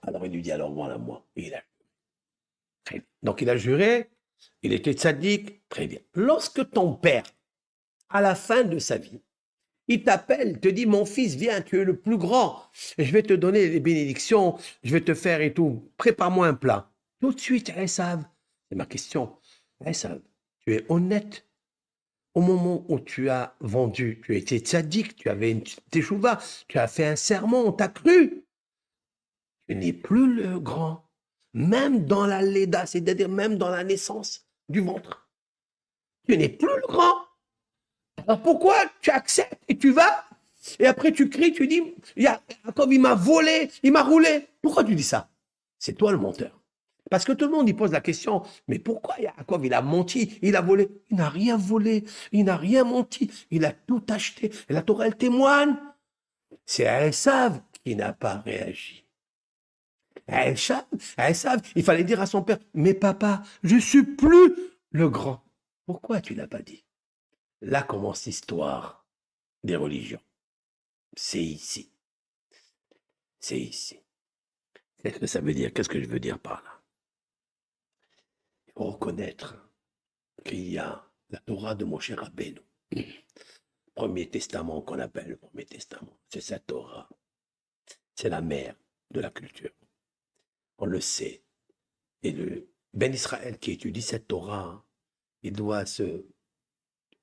Alors il lui dit, alors voilà moi. Et il a juré. Donc il a juré, il était tzaddik, très bien. Lorsque ton père, à la fin de sa vie, il t'appelle, te dit, mon fils, viens, tu es le plus grand, je vais te donner les bénédictions, je vais te faire et tout, prépare-moi un plat. Tout de suite, Esav, c'est ma question, Esav, tu es honnête. Au moment où tu as vendu, tu étais tzaddik, tu avais une teshuva, tu as fait un serment, on t'a cru. Tu n'es plus le grand, même dans la léda, c'est-à-dire même dans la naissance du ventre. Tu n'es plus le grand. Alors pourquoi tu acceptes et tu vas et après tu cries, tu dis, comme il m'a volé, il m'a roulé. Pourquoi tu dis ça? C'est toi le menteur. Parce que tout le monde il pose la question, mais pourquoi Yaakov il a menti, il a volé? Il n'a rien volé, il n'a rien menti, il a tout acheté. Et la Torah elle témoigne. C'est Esav qui n'a pas réagi. Esav, il fallait dire à son père, mais papa, je suis plus le grand. Pourquoi tu l'as pas dit? Là commence l'histoire des religions. C'est ici. C'est ici. Qu'est-ce que ça veut dire? Qu'est-ce que je veux dire par là? Il faut reconnaître qu'il y a la Torah de Moshe Rabbeinu. Premier testament qu'on appelle le premier testament. C'est cette Torah. C'est la mère de la culture. On le sait. Et le Ben Israël qui étudie cette Torah, il doit se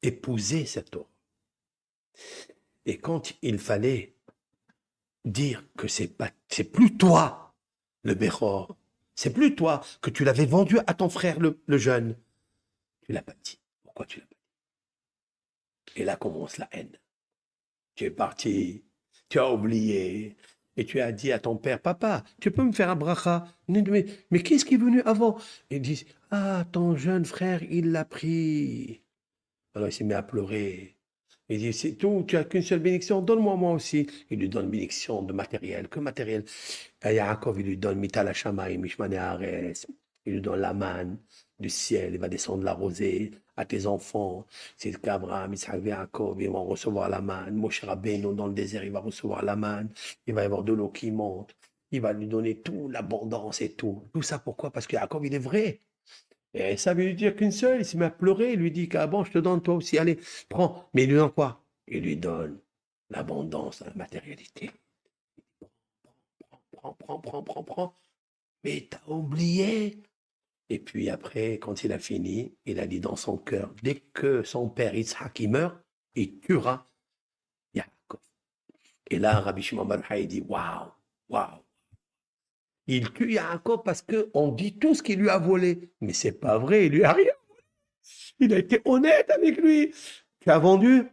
épouser cette Torah. Et quand il fallait dire que c'est plus toi, le Béchor, c'est plus toi, que tu l'avais vendu à ton frère le jeune. Tu l'as pas dit. Pourquoi tu l'as pas dit? Et là commence la haine. Tu es parti, tu as oublié, et tu as dit à ton père, papa, tu peux me faire un bracha? Mais qu'est-ce qui est venu avant? Et ils disent, ah, ton jeune frère, il l'a pris. Alors il s'est mis à pleurer. Il dit, c'est tout, tu n'as qu'une seule bénédiction, donne-moi moi aussi. Il lui donne bénédiction de matériel, que matériel. À Yaakov, il lui donne Mital Hashamayim, Mishmane Haaretz. Il lui donne la manne du ciel, il va descendre la rosée à tes enfants. C'est qu'Abraham, Isaac, Yaakov, ils vont recevoir la manne. Moshe Rabbeinu, dans le désert, il va recevoir la manne. Il va y avoir de l'eau qui monte. Il va lui donner tout, l'abondance et tout. Tout ça pourquoi? Parce que Yaakov, il est vrai. Et ça veut lui dire qu'une seule, il se met à pleurer, il lui dit qu'à bon, je te donne toi aussi, allez, prends. Mais il lui donne quoi? Il lui donne l'abondance, la matérialité. Prends. Mais t'as oublié. Et puis après, quand il a fini, il a dit dans son cœur, dès que son père Yitzhak il meurt, il tuera Yaakov. Et là, Rabbi Shimon Bar Yochai, il dit, waouh. Il tue Yaakov parce qu'on dit tout ce qu'il lui a volé. Mais c'est pas vrai, il lui a rien. Il a été honnête avec lui. Tu as vendu?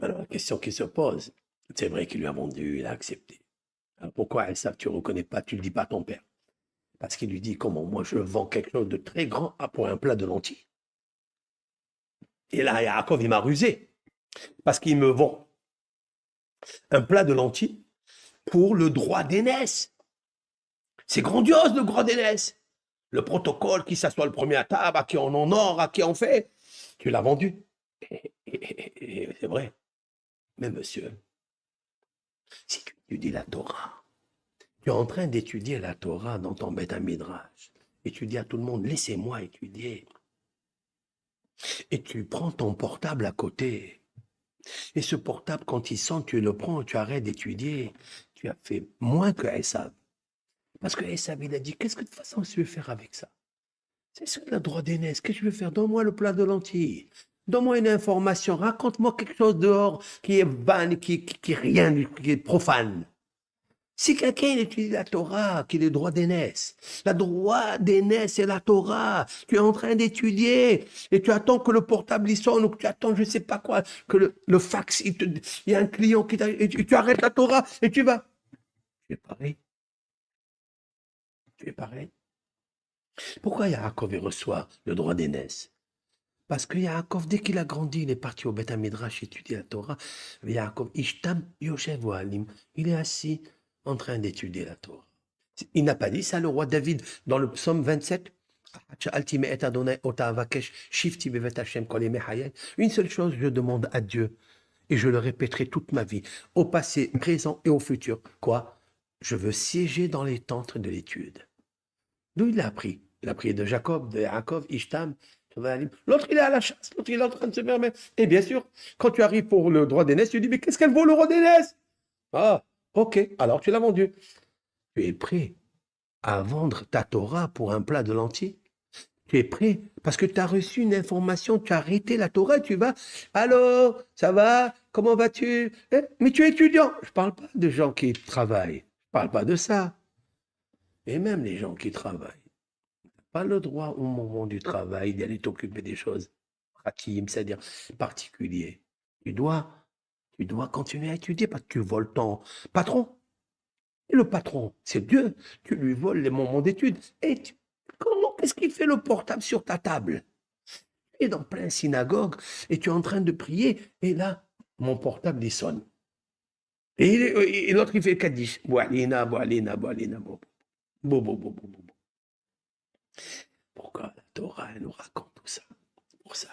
Alors, la question qui se pose, c'est vrai qu'il lui a vendu, il a accepté. Alors, pourquoi ça, tu ne reconnais pas, tu ne le dis pas à ton père? Parce qu'il lui dit, comment moi je vends quelque chose de très grand pour un plat de lentilles. Et là, Yaakov, il m'a rusé. Parce qu'il me vend un plat de lentilles pour le droit d'aînesse. C'est grandiose, le droit d'aînesse. Le protocole, qui s'assoit le premier à table, à qui on honore, à qui on fait. Tu l'as vendu. Et c'est vrai. Mais monsieur, si tu étudies la Torah, tu es en train d'étudier la Torah dans ton Beth Midrash, et tu dis à tout le monde, laissez-moi étudier. Et tu prends ton portable à côté. Et ce portable, quand il sonne, tu le prends, tu arrêtes d'étudier. Tu as fait moins que Esav. Parce que Esav, il a dit, qu'est-ce que de toute façon tu veux faire avec ça? C'est ça le droit d'aînesse. Qu'est-ce que je veux faire? Donne-moi le plat de lentilles. Donne-moi une information. Raconte-moi quelque chose dehors qui est van, qui est rien, qui est profane. Si quelqu'un étudie la Torah, qu'il ait droit d'aînesse, la droit d'aînesse, c'est la Torah. Tu es en train d'étudier et tu attends que le portable il sonne ou que tu attends je ne sais pas quoi, que le fax, il y a un client qui et tu arrêtes la Torah et tu vas. Tu es pareil. Tu es pareil. Pourquoi Yaakov il reçoit le droit d'aînesse? Parce que Yaakov, dès qu'il a grandi, il est parti au Beth Midrash étudier la Torah. Yaakov, Ishtam Yoshev Ohalim, il est assis en train d'étudier la Torah. Il n'a pas dit ça, le roi David, dans le psaume 27. Une seule chose, je demande à Dieu, et je le répéterai toute ma vie, au passé, présent et au futur. Quoi? Je veux siéger dans les tentes de l'étude. D'où il l'a appris? Il a appris de Jacob, de Yaakov, Ishtam. L'autre, il est à la chasse, l'autre, il est en train de se permettre. Et bien sûr, quand tu arrives pour le droit d'aînesse, tu dis, mais qu'est-ce qu'elle vaut le droit d'aînesse? Ah, ok, alors tu l'as vendu. Tu es prêt à vendre ta Torah pour un plat de lentilles? Tu es prêt parce que tu as reçu une information, tu as arrêté la Torah, tu vas, alors, ça va, comment vas-tu? Mais tu es étudiant. Je ne parle pas de gens qui travaillent, je ne parle pas de ça. Et même les gens qui travaillent, pas le droit au moment du travail d'aller t'occuper des choses pratiques, c'est-à-dire particuliers. Tu dois, tu dois continuer à étudier parce que tu voles ton patron. Et le patron, c'est Dieu. Tu lui voles les moments d'études. Et comment, qu'est-ce qu'il fait le portable sur ta table? Tu es dans plein synagogue et tu es en train de prier. Et là, mon portable, il sonne. Et l'autre, il fait Kaddish. Boalina. Pourquoi la Torah, elle nous raconte tout ça? Pour ça.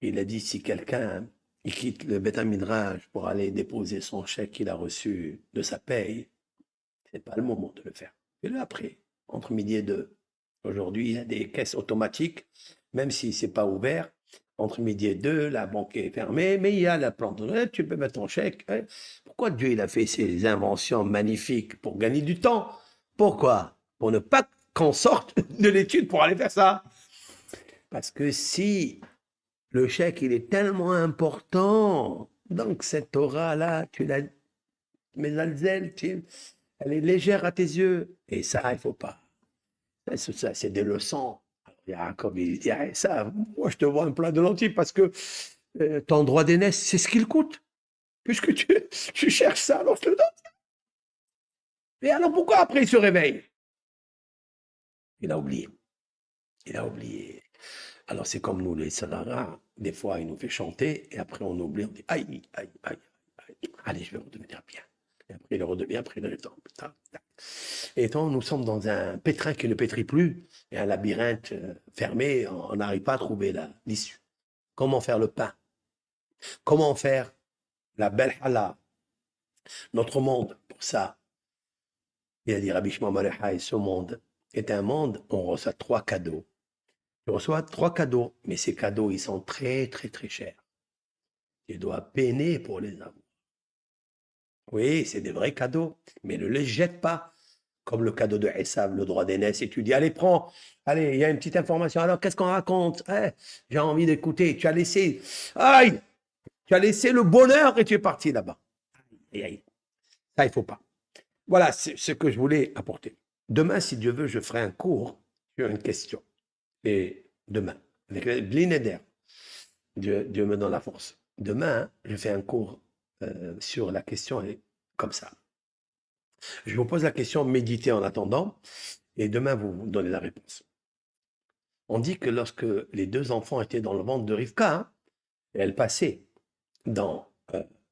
Il a dit, si quelqu'un il quitte le Beth Midrash pour aller déposer son chèque qu'il a reçu de sa paye, c'est pas le moment de le faire. Fais-le après, entre midi et deux. Aujourd'hui, il y a des caisses automatiques, même si c'est pas ouvert. Entre midi et deux, la banque est fermée, mais il y a la plante. Tu peux mettre ton chèque. Pourquoi Dieu il a fait ces inventions magnifiques? Pour gagner du temps. Pourquoi? Pour ne pas qu'on sorte de l'étude pour aller faire ça. Parce que si le chèque, il est tellement important, donc cette aura-là, tu l'as, mais Alzel, elle est légère à tes yeux. Et ça, il ne faut pas. Ça, c'est des leçons. Il y a comme il dit, ah, ça, moi je te vends un plat de lentilles parce que ton droit d'aînesse, c'est ce qu'il coûte. Puisque tu cherches ça, alors je te le donne. Et alors pourquoi après il se réveille? Il a oublié. Il a oublié. Alors c'est comme nous, les Sarara, des fois il nous fait chanter, et après on oublie, on dit aïe, aïe, aïe, aïe, allez, je vais redevenir bien. Et après il redevient, après il retombe. Tac, tac. Et tant nous sommes dans un pétrin qui ne pétrit plus, et un labyrinthe fermé, on n'arrive pas à trouver l'issue. Comment faire le pain? Comment faire la belle halal? Notre monde, pour ça, il a dit Rabbi Shimon Bar Yochai, ce monde est un monde où on reçoit 3 cadeaux. Tu reçois 3 cadeaux, mais ces cadeaux, ils sont très, très, très chers. Tu dois peiner pour les avoir. Oui, c'est des vrais cadeaux, mais ne les jette pas. Comme le cadeau de Esav, le droit d'aînesse, et tu dis, allez, prends, allez, il y a une petite information. Alors, qu'est-ce qu'on raconte? J'ai envie d'écouter. Tu as laissé, aïe, tu as laissé le bonheur et tu es parti là-bas. Aïe, aïe. Ça, il ne faut pas. Voilà, c'est ce que je voulais apporter. Demain, si Dieu veut, je ferai un cours sur une question. Et demain, avec l'INEDER, Dieu me donne la force. Demain, je fais un cours sur la question comme ça. Je vous pose la question, méditez en attendant, et demain, vous donnez la réponse. On dit que lorsque les 2 enfants étaient dans le ventre de Rivka, et elle passait dans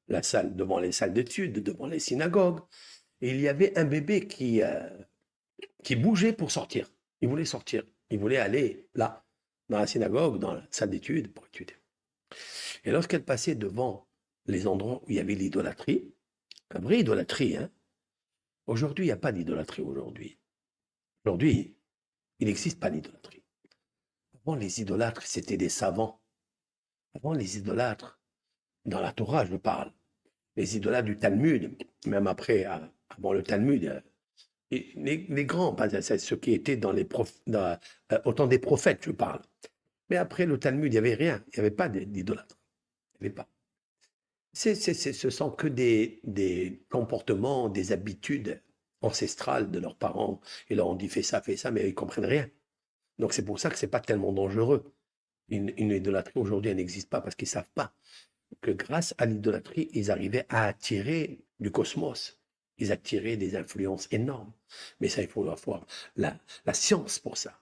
la salle, devant les salles d'études, devant les synagogues, et il y avait un bébé qui bougeait pour sortir. Il voulait sortir. Il voulait aller là, dans la synagogue, dans la salle d'études, pour étudier. Et lorsqu'elle passait devant les endroits où il y avait l'idolâtrie, la vraie idolâtrie, hein, aujourd'hui, il n'y a pas d'idolâtrie aujourd'hui. Aujourd'hui, il n'existe pas d'idolâtrie. Avant, les idolâtres, c'était des savants. Avant, les idolâtres, dans la Torah, je parle, les idolâtres du Talmud, même après, avant le Talmud, les grands, ceux qui étaient dans au temps des prophètes, je parle. Mais après le Talmud, il n'y avait rien, il n'y avait pas d'idolâtres. Il n'y avait pas. Ce sont que des comportements, des habitudes ancestrales de leurs parents. Ils leur ont dit fais ça, mais ils ne comprennent rien. Donc c'est pour ça que ce n'est pas tellement dangereux. Une idolâtrie aujourd'hui, elle n'existe pas parce qu'ils ne savent pas que grâce à l'idolâtrie, ils arrivaient à attirer du cosmos. Ils attiraient des influences énormes. Mais ça, il faut avoir la science pour ça.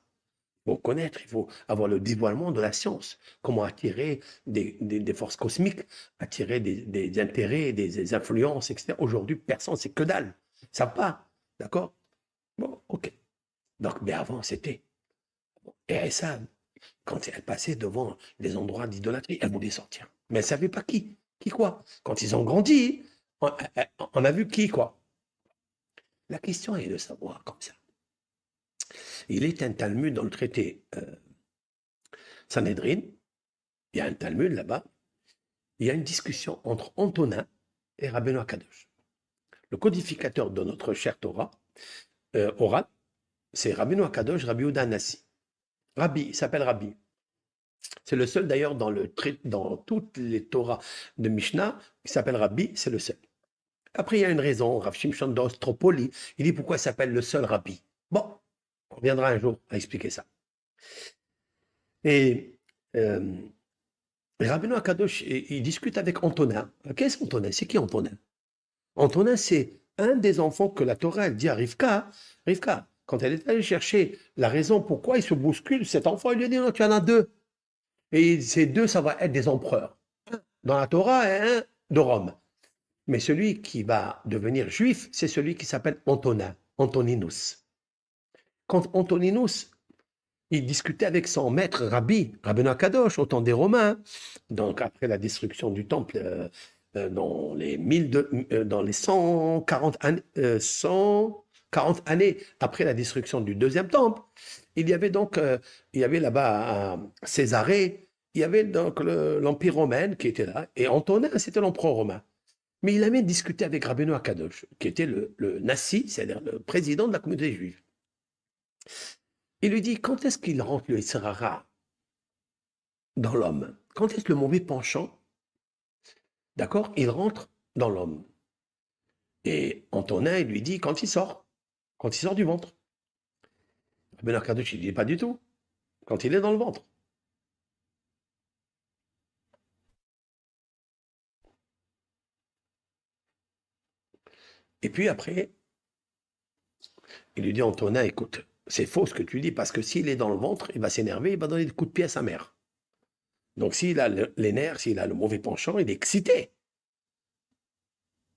Il faut connaître, il faut avoir le dévoilement de la science. Comment attirer des forces cosmiques, attirer des intérêts, des influences, etc. Aujourd'hui, personne, c'est que dalle. Ça pas. D'accord? Bon, ok. Donc, mais avant, c'était. Et ça, quand elle passait devant les endroits d'idolâtrie, elle voulait sortir. Mais elle ne savait pas qui. Qui quoi? Quand ils ont grandi, on a vu qui quoi. La question est de savoir comme ça. Il est un Talmud dans le traité Sanhedrin. Il y a un Talmud là-bas. Il y a une discussion entre Antonin et Rabbeinu Akadosh. Le codificateur de notre chère Torah orale, c'est Rabbeinu Akadosh, Rabbi Yehuda Hanassi. Rabbi, il s'appelle Rabbi. C'est le seul d'ailleurs dans toutes les Torahs de Mishnah qui s'appelle Rabbi, c'est le seul. Après, il y a une raison, Rav Shimshon d'Ostropoli, il dit pourquoi il s'appelle le seul Rabbi. Bon, on reviendra un jour à expliquer ça. Et Rabbeinu Akadosh, il discute avec Antonin. Qu'est-ce qu'Antonin? C'est qui Antonin? Antonin, c'est un des enfants que la Torah elle dit à Rivka. Rivka, quand elle est allée chercher la raison pourquoi il se bouscule, cet enfant, il lui a dit non, tu en as 2. Et ces 2, ça va être des empereurs. Un dans la Torah et un de Rome. Mais celui qui va devenir juif, c'est celui qui s'appelle Antonin, Antoninus. Quand Antoninus, il discutait avec son maître Rabbeinu Akadosh, au temps des Romains, donc après la destruction du temple, dans les 140 années après la destruction du deuxième temple, il y avait donc, il y avait là-bas à Césarée, il y avait donc l'Empire romain qui était là, et Antonin, c'était l'empereur romain. Mais il avait discuté avec Rabbeinu Akadosh, qui était le Nassi, c'est-à-dire le président de la communauté juive. Il lui dit, quand est-ce qu'il rentre le Yitzhara dans l'homme? Quand est-ce que le mauvais penchant, d'accord, il rentre dans l'homme? Et Antonin, il lui dit, quand il sort du ventre. Rabbeinu Akadosh, il dit, pas du tout, quand il est dans le ventre. Et puis après, il lui dit, Antonin, écoute, c'est faux ce que tu dis, parce que s'il est dans le ventre, il va s'énerver, il va donner des coups de pied à sa mère. Donc s'il a les nerfs, s'il a le mauvais penchant, il est excité.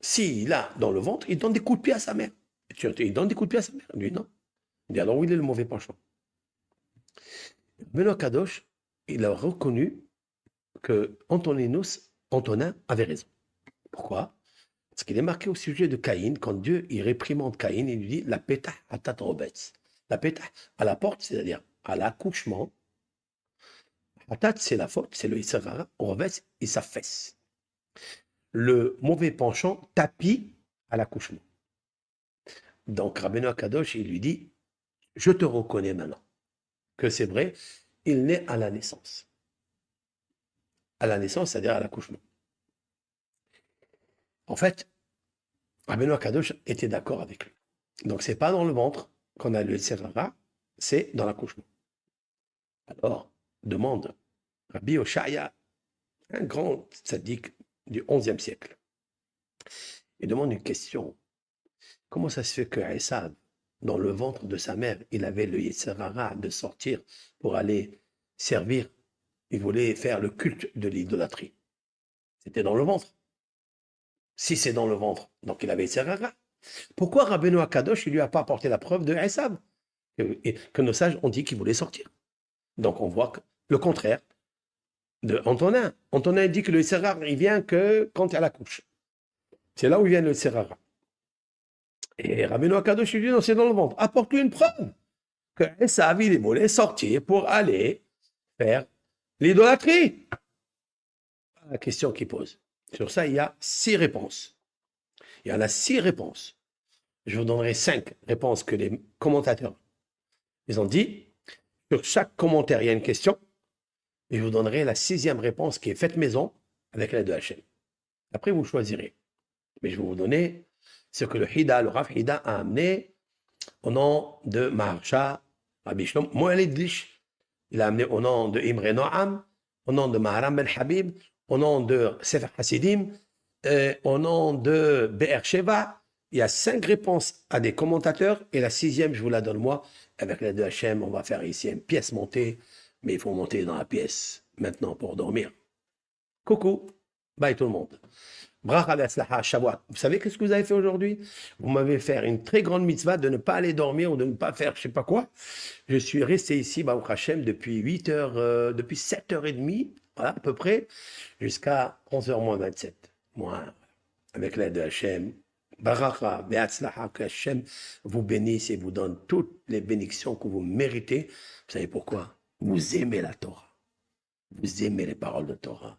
S'il a dans le ventre, il donne des coups de pied à sa mère. Il donne des coups de pied à sa mère. Lui, non. Il dit alors où il est le mauvais penchant? Benoît Kadosh, il a reconnu que Antonin avait raison. Pourquoi? Parce qu'il est marqué au sujet de Caïn, quand Dieu il réprimande Caïn, il lui dit la pétah atat robetz. La pétah à la porte, c'est-à-dire à l'accouchement. Atat, c'est la faute, c'est le Yitzhara. Robetz, il s'affaisse. Le mauvais penchant tapis à l'accouchement. Donc Rabbeinu Akadosh, il lui dit je te reconnais maintenant que c'est vrai, il naît à la naissance. À la naissance, c'est-à-dire à l'accouchement. En fait, Rabbeinu Akadosh était d'accord avec lui. Donc, c'est pas dans le ventre qu'on a le Serara, c'est dans l'accouchement. Alors, demande Rabbi Oshaya, un grand tzaddik du XIe siècle, il demande une question. Comment ça se fait que Esav, dans le ventre de sa mère, il avait le Yetzirara de sortir pour aller servir, il voulait faire le culte de l'idolâtrie. C'était dans le ventre. Si c'est dans le ventre, donc il avait Yetzirara. Pourquoi Rabbeinu Akadosh, il lui a pas apporté la preuve de Esav que nos sages ont dit qu'il voulait sortir. Donc on voit que le contraire de Antonin. Antonin dit que le Yetzirara, il vient que quand elle accouche. C'est là où vient le Yetzirara. Et Rabbeinu Akadosh lui dit non, c'est dans le ventre. Apporte-lui une preuve que Esav, il voulait sortir pour aller faire l'idolâtrie. La question qu'il pose. Sur ça, il y a 6 réponses. Il y en a 6 réponses. Je vous donnerai 5 réponses que les commentateurs ils ont dit. Sur chaque commentaire, il y a une question. Et je vous donnerai la 6e réponse qui est faite maison avec l'aide de Hachem. Après, vous choisirez. Mais je vais vous donner ce que le Rav Hida a amené au nom de Maharsha, Rabbi Shlom Moelidlish. Il a amené au nom de Imre Noam, au nom de Maharam Ben Habib, au nom de Sefer Hasidim, au nom de Be'er Sheva. Il y a 5 réponses à des commentateurs et la 6e, je vous la donne moi. Avec l'aide de Hachem, on va faire ici une pièce montée, mais il faut monter dans la pièce maintenant pour dormir. Coucou, bye tout le monde. Bracha ve'atzlacha Shavuot. Vous savez qu'est-ce que vous avez fait aujourd'hui? Vous m'avez fait une très grande mitzvah de ne pas aller dormir ou de ne pas faire je sais pas quoi. Je suis resté ici, Baruch Hashem, depuis 8 heures, depuis 7h30, voilà, à peu près, jusqu'à 11h moins 27. Moi, avec l'aide de Hachem, Baracha, Be'atzlacha, que Hachem vous bénisse et vous donne toutes les bénédictions que vous méritez. Vous savez pourquoi? Vous aimez la Torah. Vous aimez les paroles de Torah.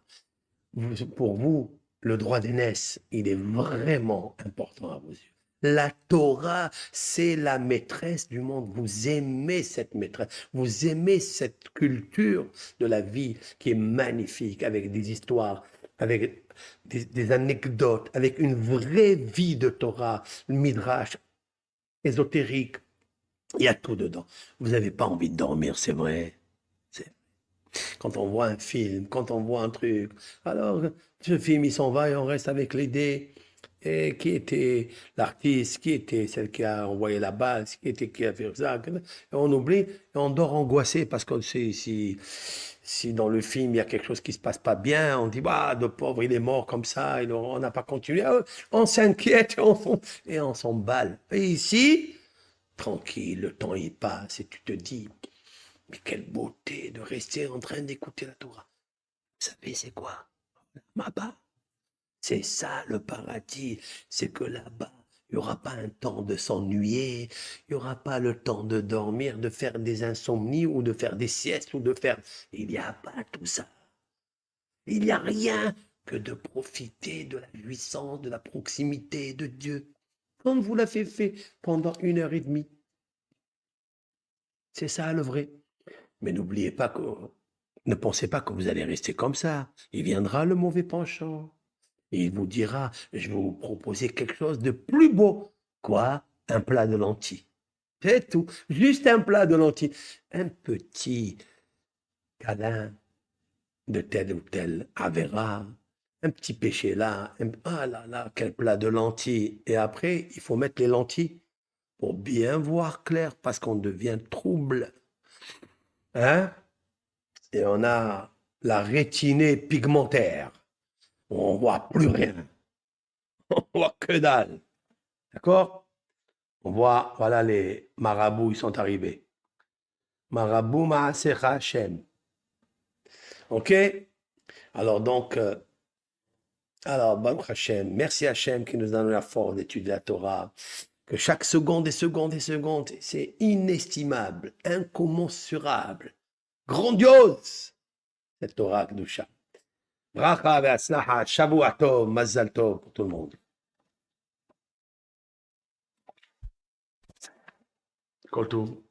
Pour vous, le droit d'aînesse, il est vraiment important à vos yeux. La Torah, c'est la maîtresse du monde. Vous aimez cette maîtresse. Vous aimez cette culture de la vie qui est magnifique, avec des histoires, avec des anecdotes, avec une vraie vie de Torah, le midrash ésotérique. Il y a tout dedans. Vous n'avez pas envie de dormir, c'est vrai. Quand on voit un film, quand on voit un truc. Alors, ce film, il s'en va et on reste avec l'idée. Et qui était l'artiste, qui était celle qui a envoyé la balle, qui a fait ça. Et on oublie et on dort angoissé parce que si dans le film il y a quelque chose qui se passe pas bien, on dit bah le pauvre il est mort comme ça, on n'a pas continué. On s'inquiète et on s'emballe. Et ici, tranquille, le temps il passe et tu te dis mais quelle beauté de rester en train d'écouter la Torah. Vous savez c'est quoi? Là-bas. C'est ça le paradis, c'est que là-bas, il n'y aura pas un temps de s'ennuyer, il n'y aura pas le temps de dormir, de faire des insomnies ou de faire des siestes ou de faire... Il n'y a pas tout ça. Il n'y a rien que de profiter de la jouissance, de la proximité de Dieu, comme vous l'avez fait pendant 1h30. C'est ça le vrai. Mais n'oubliez pas que... Ne pensez pas que vous allez rester comme ça. Il viendra le mauvais penchant. Et il vous dira, je vais vous proposer quelque chose de plus beau. Quoi? Un plat de lentilles. C'est tout. Juste un plat de lentilles. Un petit câlin de tel ou tel Avera. Un petit péché là. Ah là là, quel plat de lentilles. Et après, il faut mettre les lentilles pour bien voir clair, parce qu'on devient trouble. Hein? Et on a la rétinée pigmentaire. On voit plus rien. On voit que dalle. D'accord? On voit, voilà, les marabouts, ils sont arrivés. Marabout Maasecha Hashem. OK? Alors donc, Baruch Hashem, merci Hashem qui nous donne la force d'étudier la Torah, que chaque seconde et seconde et seconde, c'est inestimable, incommensurable, grandiose, cette Torah Kedusha. Bracha ve'atzlacha, Shavua tov, Mazal tov pour tout le monde. Kol tov.